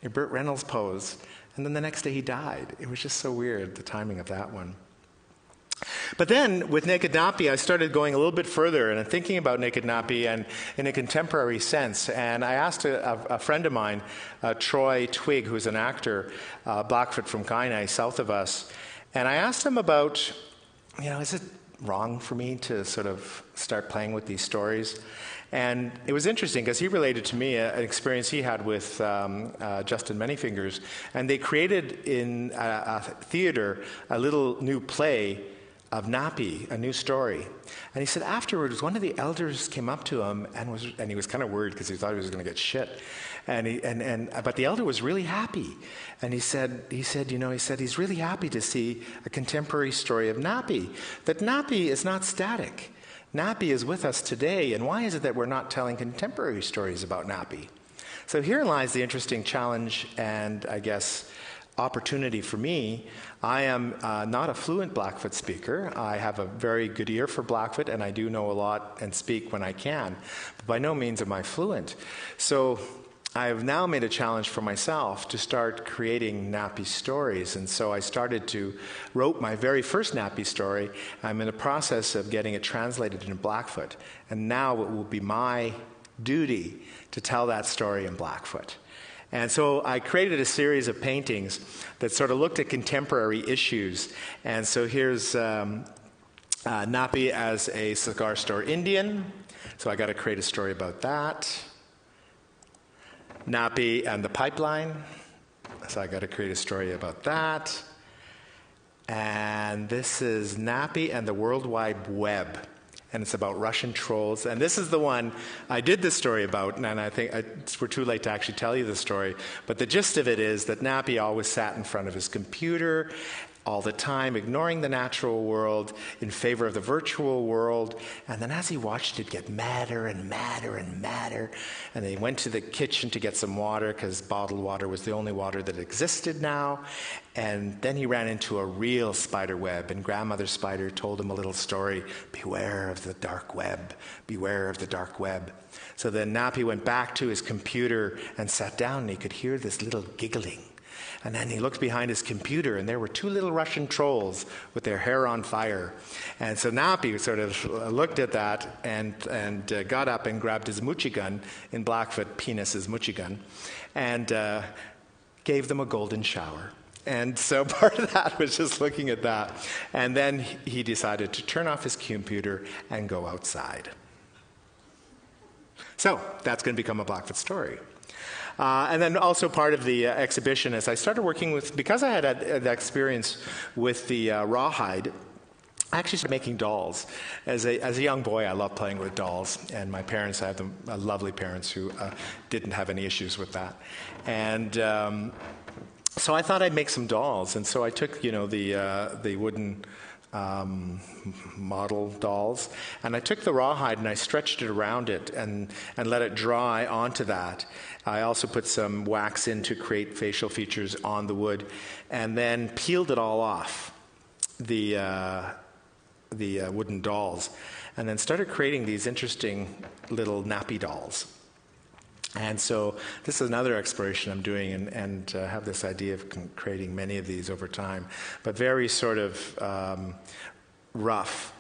pose. And then the next day he died. It was just so weird, the timing of that one. But then with Naked Napi, I started going a little bit further and thinking about Naked Napi and in a contemporary sense. And I asked a friend of mine, Troy Twigg, who's an actor, Blackfoot from Kainai, south of us. And I asked him about, is it wrong for me to sort of start playing with these stories? And it was interesting because he related to me an experience he had with Justin Manyfingers. And they created in a theater a little new play of Napi, a new story. And he said afterwards, one of the elders came up to him and he was kind of worried because he thought he was going to get shit. But the elder was really happy. And he said he's really happy to see a contemporary story of Napi. That Napi is not static. Napi is with us today, and why is it that we're not telling contemporary stories about Napi? So herein lies the interesting challenge and, I guess, opportunity for me. I am not a fluent Blackfoot speaker. I have a very good ear for Blackfoot, and I do know a lot and speak when I can. But by no means am I fluent. So I have now made a challenge for myself to start creating Napi stories. And so I wrote my very first Napi story. I'm in the process of getting it translated into Blackfoot. And now it will be my duty to tell that story in Blackfoot. And so I created a series of paintings that sort of looked at contemporary issues. And so here's Napi as a cigar store Indian. So I got to create a story about that. Napi and the pipeline. So I got to create a story about that. And this is Napi and the World Wide Web. And it's about Russian trolls. And this is the one I did this story about, and I think we're too late to actually tell you the story. But the gist of it is that Napi always sat in front of his computer all the time, ignoring the natural world in favor of the virtual world. And then as he watched it get madder and madder and madder, and they went to the kitchen to get some water because bottled water was the only water that existed now. And then he ran into a real spider web, and Grandmother Spider told him a little story, beware of the dark web, beware of the dark web. So then Napi went back to his computer and sat down, and he could hear this little giggling. And then he looked behind his computer, and there were 2 little Russian trolls with their hair on fire. And so Napi sort of looked at that and got up and grabbed his muchi gun, in Blackfoot, penis is muchi gun, and gave them a golden shower. And so part of that was just looking at that. And then he decided to turn off his computer and go outside. So that's going to become a Blackfoot story. And then also part of the exhibition is I started working with, because I had that experience with the rawhide, I actually started making dolls. As a young boy, I loved playing with dolls, and my parents, I have lovely parents who didn't have any issues with that. And so I thought I'd make some dolls, and so I took, the wooden model dolls, and I took the rawhide and I stretched it around it and let it dry onto that. I also put some wax in to create facial features on the wood, and then peeled it all off the wooden dolls, and then started creating these interesting little nappy dolls. And so this is another exploration I'm doing, and have this idea of creating many of these over time, but very sort of rough.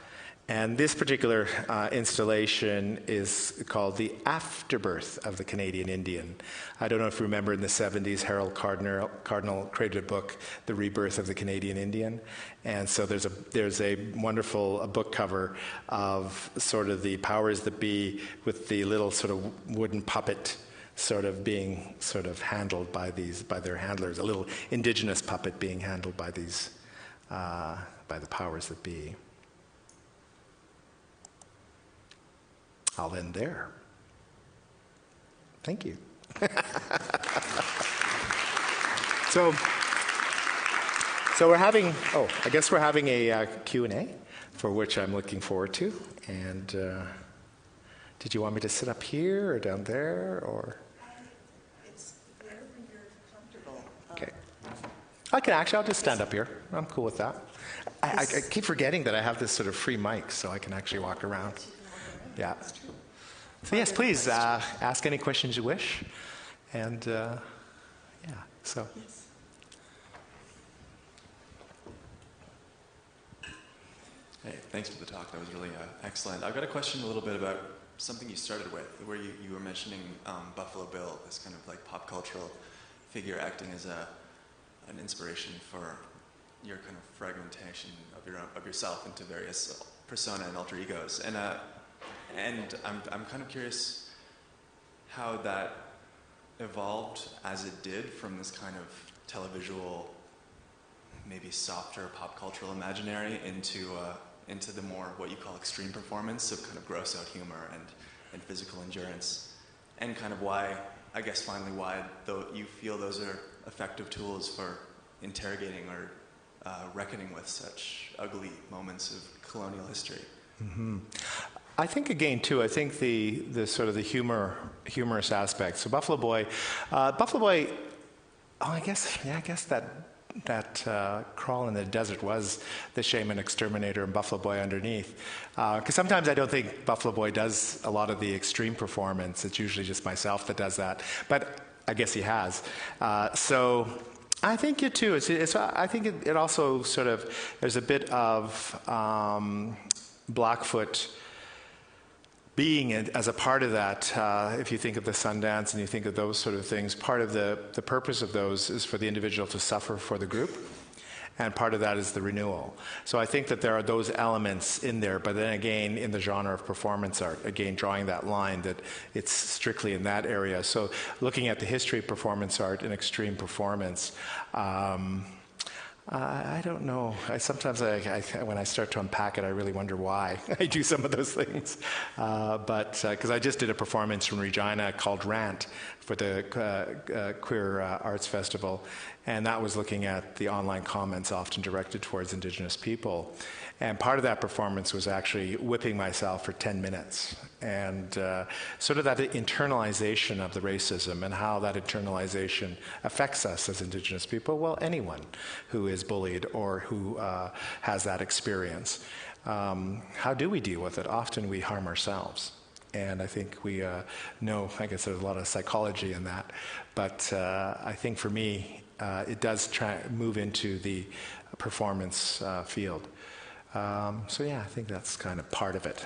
And this particular installation is called The Afterbirth of the Canadian Indian. I don't know if you remember in the 70s, Harold Cardinal created a book, The Rebirth of the Canadian Indian. And so there's a wonderful book cover of sort of the powers that be with the little sort of wooden puppet sort of being sort of handled by their handlers, a little indigenous puppet being handled by these, by the powers that be. I'll end there. Thank you. So we're having, I guess we're having a Q&A, for which I'm looking forward to. And did you want me to sit up here or down there, or? It's wherever you're comfortable. Okay. I'll just stand up here. I'm cool with that. I keep forgetting that I have this sort of free mic, so I can actually walk around. Yeah. So yes, please ask any questions you wish, and so. Yes. Hey, thanks for the talk. That was really excellent. I've got a question a little bit about something you started with, where you were mentioning Buffalo Bill, this kind of like pop cultural figure acting as an inspiration for your kind of fragmentation of yourself into various persona and alter egos. And I'm kind of curious how that evolved as it did from this kind of televisual, maybe softer pop cultural imaginary into the more what you call extreme performance of kind of gross out humor and physical endurance, and kind of why, I guess finally why you feel those are effective tools for interrogating or reckoning with such ugly moments of colonial history. Mm-hmm. I think again too. I think the sort of the humorous aspect. So Buffalo Boy. Oh, I guess that crawl in the desert was the shaman exterminator and Buffalo Boy underneath. Because sometimes I don't think Buffalo Boy does a lot of the extreme performance. It's usually just myself that does that. But I guess he has. So I think it too. I think it also sort of, there's a bit of Blackfoot being as a part of that. If you think of the Sundance and you think of those sort of things, part of the purpose of those is for the individual to suffer for the group, and part of that is the renewal. So I think that there are those elements in there, but then again, in the genre of performance art, again, drawing that line that it's strictly in that area. So looking at the history of performance art and extreme performance, I don't know. Sometimes when I start to unpack it, I really wonder why I do some of those things. But because I just did a performance from Regina called Rant for the Queer Arts Festival, and that was looking at the online comments often directed towards Indigenous people. And part of that performance was actually whipping myself for 10 minutes. And sort of that internalization of the racism and how that internalization affects us as Indigenous people. Well, anyone who is bullied or who has that experience. How do we deal with it? Often we harm ourselves. And I think we know, I guess there's a lot of psychology in that. But I think for me, it does move into the performance field. So yeah, I think that's kind of part of it.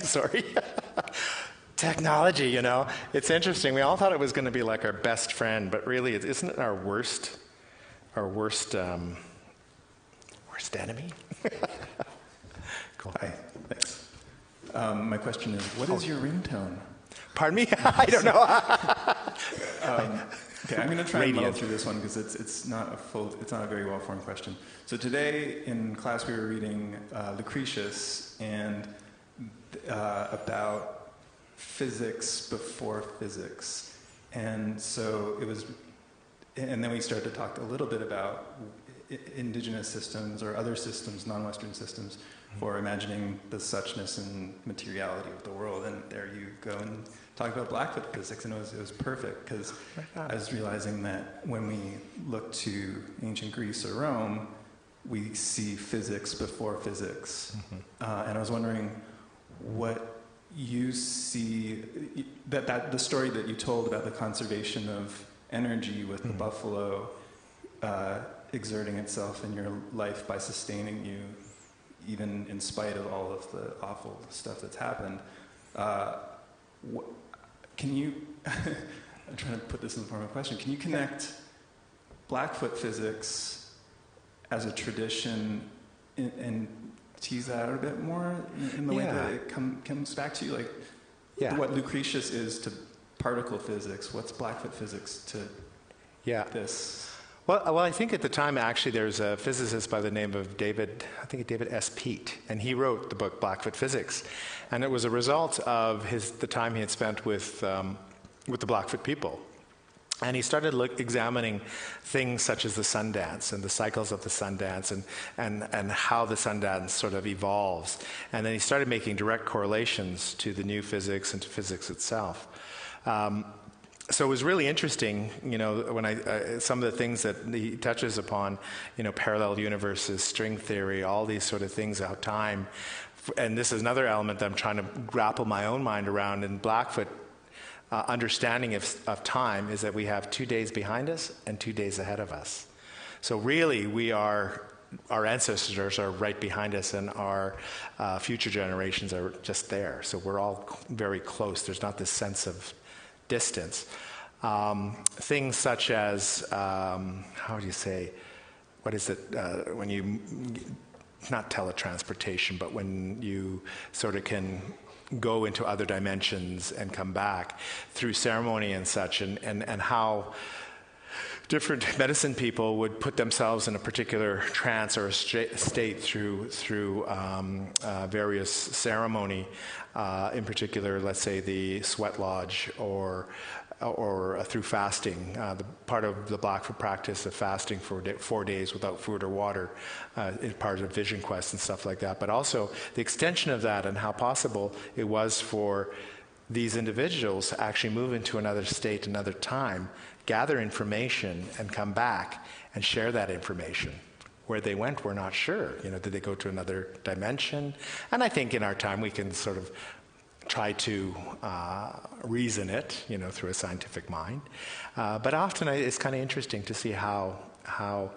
Sorry. Technology, it's interesting. We all thought it was going to be like our best friend, but really, isn't it our worst enemy? Cool. Hi, thanks. My question is, what is your ringtone? Pardon me? I don't know. Okay, I'm going to try and muddle through this one because it's not a very well-formed question. So today in class we were reading Lucretius and about physics before physics, and so and then we started to talk a little bit about indigenous systems or other systems, non-Western systems, for imagining the suchness and materiality of the world. And there you go and talk about Blackfoot physics, and it was perfect, because I was realizing that when we look to ancient Greece or Rome, we see physics before physics. And I was wondering what you see, that the story that you told about the conservation of energy with the buffalo exerting itself in your life by sustaining you, even in spite of all of the awful stuff that's happened. Can you, I'm trying to put this in the form of a question, can you connect Blackfoot physics as a tradition and tease that out a bit more in the way that it comes back to you? Like, what Lucretius is to particle physics, what's Blackfoot physics to this? Well, I think at the time, actually, there's a physicist by the name of David S. Peat, and he wrote the book Blackfoot Physics. And it was a result of the time he had spent with the Blackfoot people. And he started examining things such as the sun dance and the cycles of the sun dance and how the sun dance sort of evolves. And then he started making direct correlations to the new physics and to physics itself. So it was really interesting, when some of the things that he touches upon, parallel universes, string theory, all these sort of things about time. And this is another element that I'm trying to grapple my own mind around in Blackfoot. Understanding of time is that we have 2 days behind us and 2 days ahead of us. So really, our ancestors are right behind us, and our future generations are just there. So we're all very close. There's not this sense of distance. Things such as, how do you say, what is it, when you, not teletransportation, but when you sort of can go into other dimensions and come back through ceremony and such, and how different medicine people would put themselves in a particular trance or a state through various ceremony, in particular, let's say the sweat lodge, or through fasting. The part of the Blackfoot practice of fasting for 4 days without food or water is part of Vision Quest and stuff like that. But also the extension of that and how possible it was for these individuals to actually move into another state, another time, gather information, and come back and share that information. Where they went, we're not sure. Did they go to another dimension? And I think in our time we can sort of try to reason it, through a scientific mind. But often it's kind of interesting to see how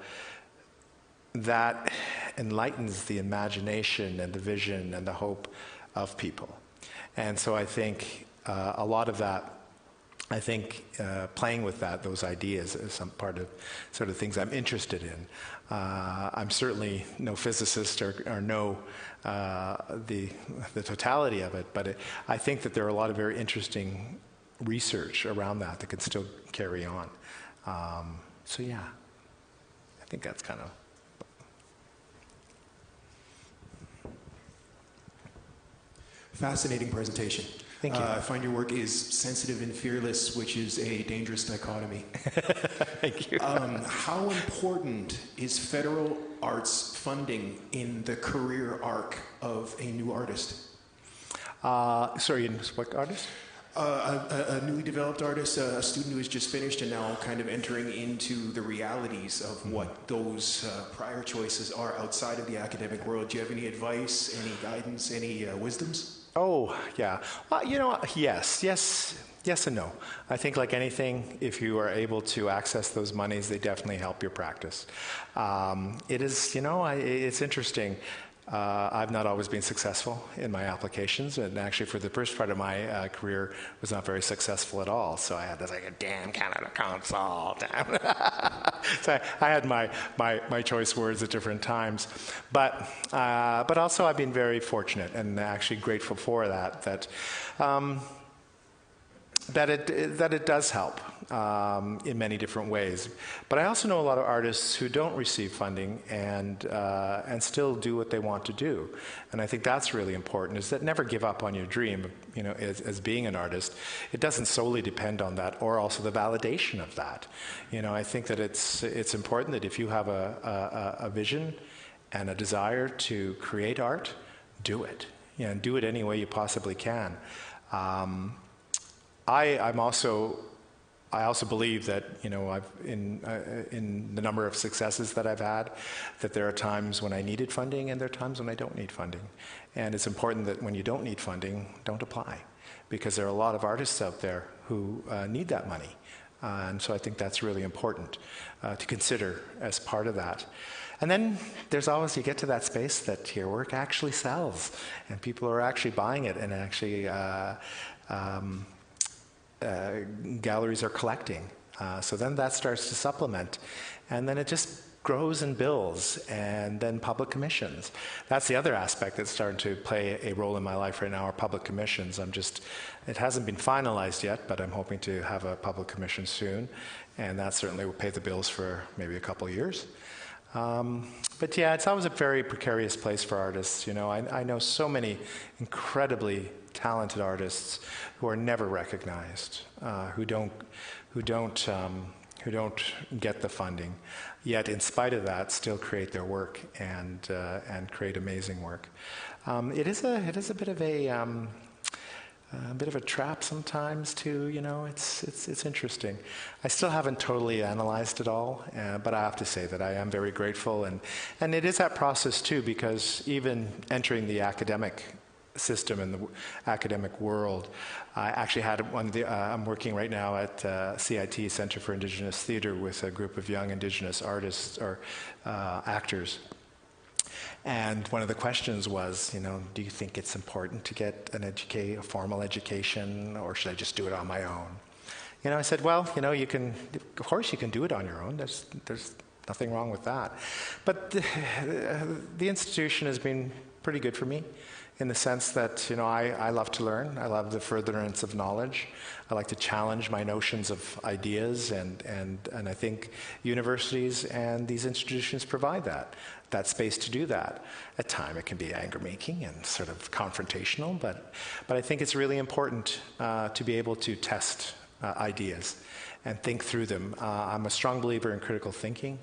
that enlightens the imagination and the vision and the hope of people. And so I think a lot of that, playing with those ideas is some part of sort of things I'm interested in. I'm certainly no physicist or know the totality of it, but I think that there are a lot of very interesting research around that can still carry on. So yeah, I think that's kind of... Fascinating presentation. Thank you. I find your work is sensitive and fearless, which is a dangerous dichotomy. Thank you. How important is federal arts funding in the career arc of a new artist? Sorry, what artist? A newly developed artist, a student who has just finished and now kind of entering into the realities of what those prior choices are outside of the academic world. Do you have any advice, any guidance, any wisdoms? Oh, yeah. Well, yes and no. I think like anything, if you are able to access those monies, they definitely help your practice. It is, it's interesting. I've not always been successful in my applications, and actually for the first part of my career was not very successful at all. So I had this like a damn Canada Council. Damn. So I had my choice words at different times, but also I've been very fortunate and actually grateful for that. that it does help in many different ways. But I also know a lot of artists who don't receive funding and still do what they want to do. And I think that's really important, is that never give up on your dream, as being an artist. It doesn't solely depend on that, or also the validation of that. I think that it's important that if you have a vision and a desire to create art, do it. And do it any way you possibly can. I also believe that I've in the number of successes that I've had, that there are times when I needed funding and there are times when I don't need funding, and it's important that when you don't need funding, don't apply, because there are a lot of artists out there who need that money, and so I think that's really important to consider as part of that. And then there's always, you get to that space that your work actually sells and people are actually buying it, and actually galleries are collecting. So then that starts to supplement, and then it just grows and builds, and then public commissions. That's the other aspect that's starting to play a role in my life right now, are public commissions. It hasn't been finalized yet, but I'm hoping to have a public commission soon, and that certainly will pay the bills for maybe a couple of years. But yeah, it's always a very precarious place for artists. I know so many incredibly talented artists who are never recognized, who don't get the funding, yet in spite of that, still create their work and create amazing work. It is a bit of a trap sometimes too. It's interesting. I still haven't totally analyzed it all, but I have to say that I am very grateful, and it is that process too, because even entering the academic system in the academic world, I actually had I'm working right now at CIT, Center for Indigenous Theatre, with a group of young Indigenous artists or actors. And one of the questions was, do you think it's important to get a formal education, or should I just do it on my own? I said, well, of course you can do it on your own. There's nothing wrong with that. But the institution has been pretty good for me, in the sense that, I love to learn. I love the furtherance of knowledge. I like to challenge my notions of ideas, and I think universities and these institutions provide that space to do that. At times it can be anger-making and sort of confrontational, but I think it's really important to be able to test ideas and think through them. I'm a strong believer in critical thinking.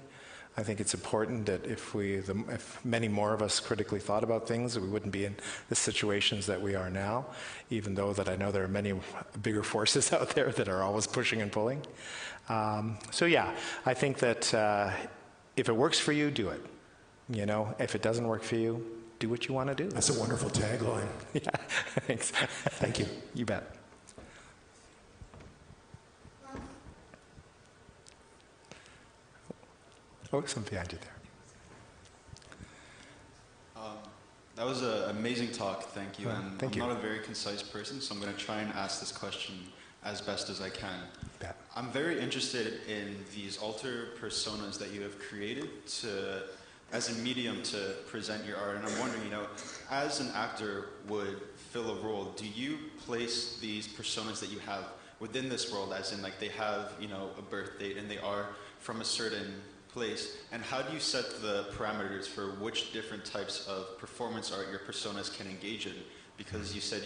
I think it's important that if many more of us critically thought about things, we wouldn't be in the situations that we are now, even though that I know there are many bigger forces out there that are always pushing and pulling. So yeah, I think that if it works for you, do it. If it doesn't work for you, do what you want to do. That's a wonderful tagline. Yeah, thanks. Thank you. You bet. Oh, something behind you there. That was an amazing talk, thank you. And thank you. I'm not a very concise person, so I'm going to try and ask this question as best as I can. Yeah. I'm very interested in these alter personas that you have created as a medium to present your art. And I'm wondering, as an actor would fill a role, do you place these personas that you have within this world, as in they have, a birth date and they are from a certain place, and how do you set the parameters for which different types of performance art your personas can engage in? Because you said,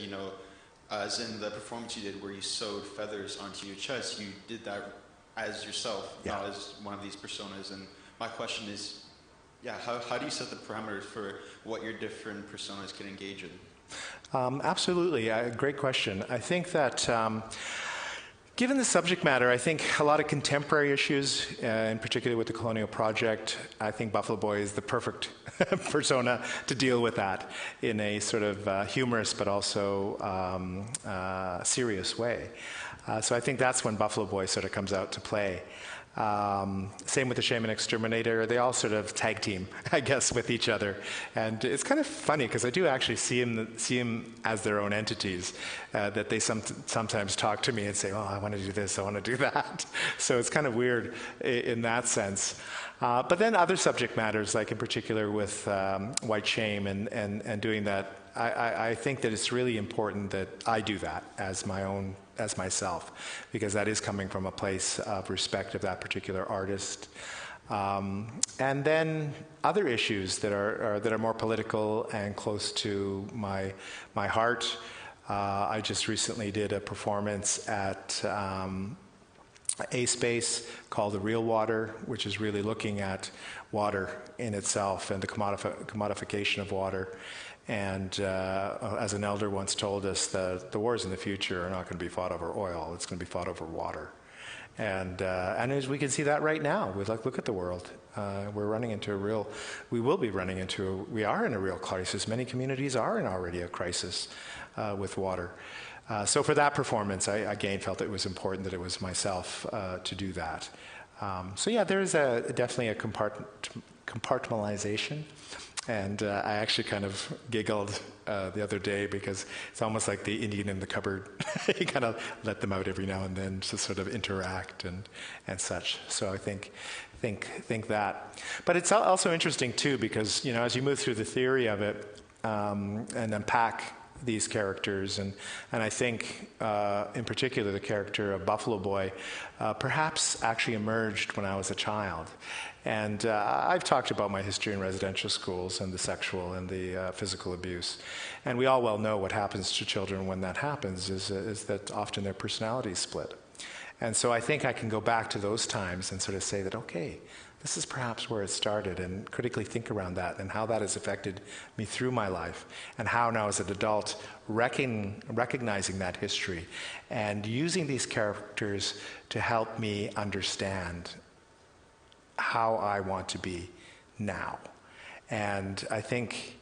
as in the performance you did where you sewed feathers onto your chest, you did that as yourself, not as one of these personas. And my question is, how do you set the parameters for what your different personas can engage in? Absolutely, great question. I think that given the subject matter, I think a lot of contemporary issues, in particular with the Colonial Project, I think Buffalo Boy is the perfect persona to deal with that in a sort of humorous but also serious way. So I think that's when Buffalo Boy sort of comes out to play. Same with the Shaman Exterminator. They all sort of tag team, I guess, with each other. And it's kind of funny because I do actually see them as their own entities, that they sometimes talk to me and say, oh, I want to do this, I want to do that. So it's kind of weird in that sense. But then other subject matters, like in particular with white shame and doing that I think that it's really important that I do that as myself, because that is coming from a place of respect of that particular artist. And then other issues that are more political and close to my heart. I just recently did a performance at a space called The Real Water, which is really looking at water in itself and the commodification of water. And as an elder once told us, the wars in the future are not going to be fought over oil, it's going to be fought over water. And as we can see that right now, look at the world. We are in a real crisis. Many communities are in already a crisis with water. So for that performance, I again felt it was important that it was myself to do that. So yeah, there is definitely a compartmentalization. And I actually kind of giggled the other day because it's almost like the Indian in the cupboard. You kind of let them out every now and then to sort of interact and such. So I think that. But it's also interesting too because, you know, as you move through the theory of it and unpack these characters, and I think in particular the character of Buffalo Boy perhaps actually emerged when I was a child. And I've talked about my history in residential schools and the sexual and the physical abuse. And we all well know what happens to children when that happens is that often their personalities split. And so I think I can go back to those times and sort of say that, okay, this is perhaps where it started, and critically think around that and how that has affected me through my life, and how now as an adult recognizing that history and using these characters to help me understand how I want to be now. And I think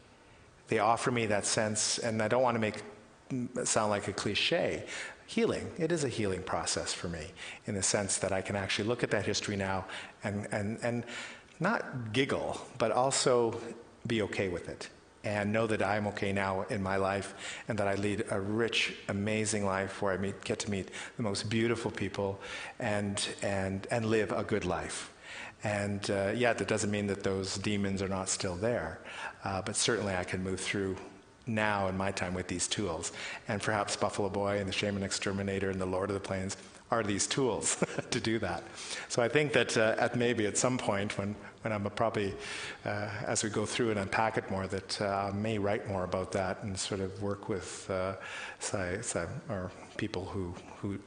they offer me that sense, and I don't want to make it sound like a cliche, healing. It is a healing process for me in the sense that I can actually look at that history now and not giggle, but also be okay with it and know that I'm okay now in my life and that I lead a rich, amazing life where I get to meet the most beautiful people and live a good life. And yeah, that doesn't mean that those demons are not still there, but certainly I can move through now in my time with these tools. And perhaps Buffalo Boy and the Shaman Exterminator and the Lord of the Plains are these tools to do that. So I think that maybe at some point when I'm probably, as we go through and unpack it more, that I may write more about that and sort of work with or people who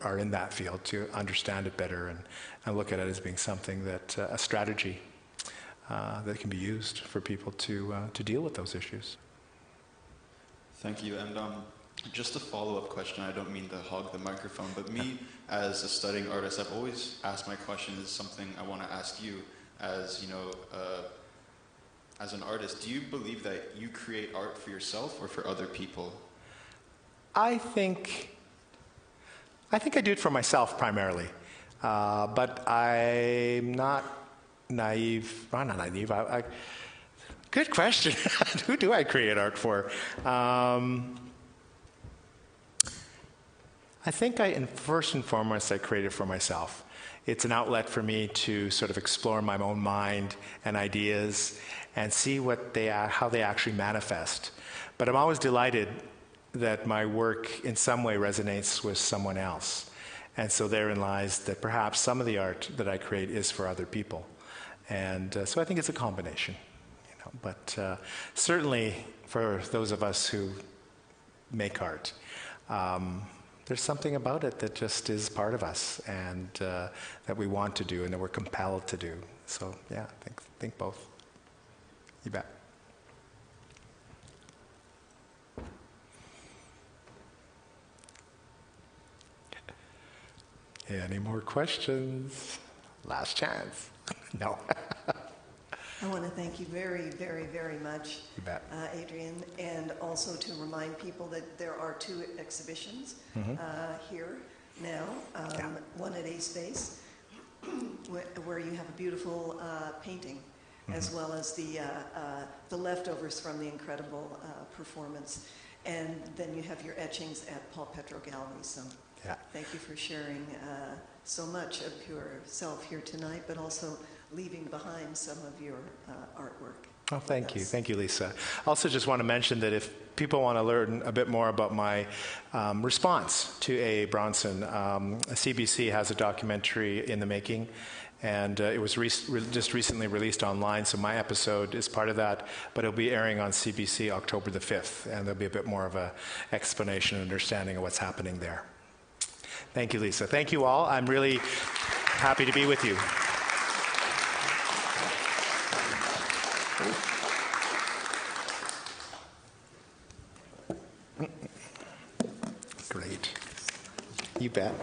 are in that field to understand it better and look at it as being something that, a strategy that can be used for people to deal with those issues. Thank you. And just a follow-up question. I don't mean to hog the microphone, but me as a studying artist, I've always asked my question. This is something I want to ask you as, you know, as an artist. Do you believe that you create art for yourself or for other people? I think I do it for myself primarily, but I'm not naive. Well, not naive. Good question. Who do I create art for? I think first and foremost, I create it for myself. It's an outlet for me to sort of explore my own mind and ideas and see how they actually manifest. But I'm always delighted that my work in some way resonates with someone else. And so therein lies that perhaps some of the art that I create is for other people. And so I think it's a combination. But certainly for those of us who make art, there's something about it that just is part of us and that we want to do and that we're compelled to do. So yeah, I think both. You bet. Any more questions? Last chance. No. I want to thank you very, very, very much, You bet. Adrian, and also to remind people that there are 2 exhibitions here now. One at A Space, where you have a beautiful painting, as well as the leftovers from the incredible performance. And then you have your etchings at Paul Petro Gallery. So thank you for sharing so much of yourself here tonight, but also leaving behind some of your artwork. Oh, thank you. Thank you, Lisa. I also just want to mention that if people want to learn a bit more about my response to A.A. Bronson, CBC has a documentary in the making, and it was just recently released online, so my episode is part of that, but it'll be airing on CBC October the 5th, and there'll be a bit more of an explanation and understanding of what's happening there. Thank you, Lisa. Thank you all. I'm really happy to be with you. Great. You bet.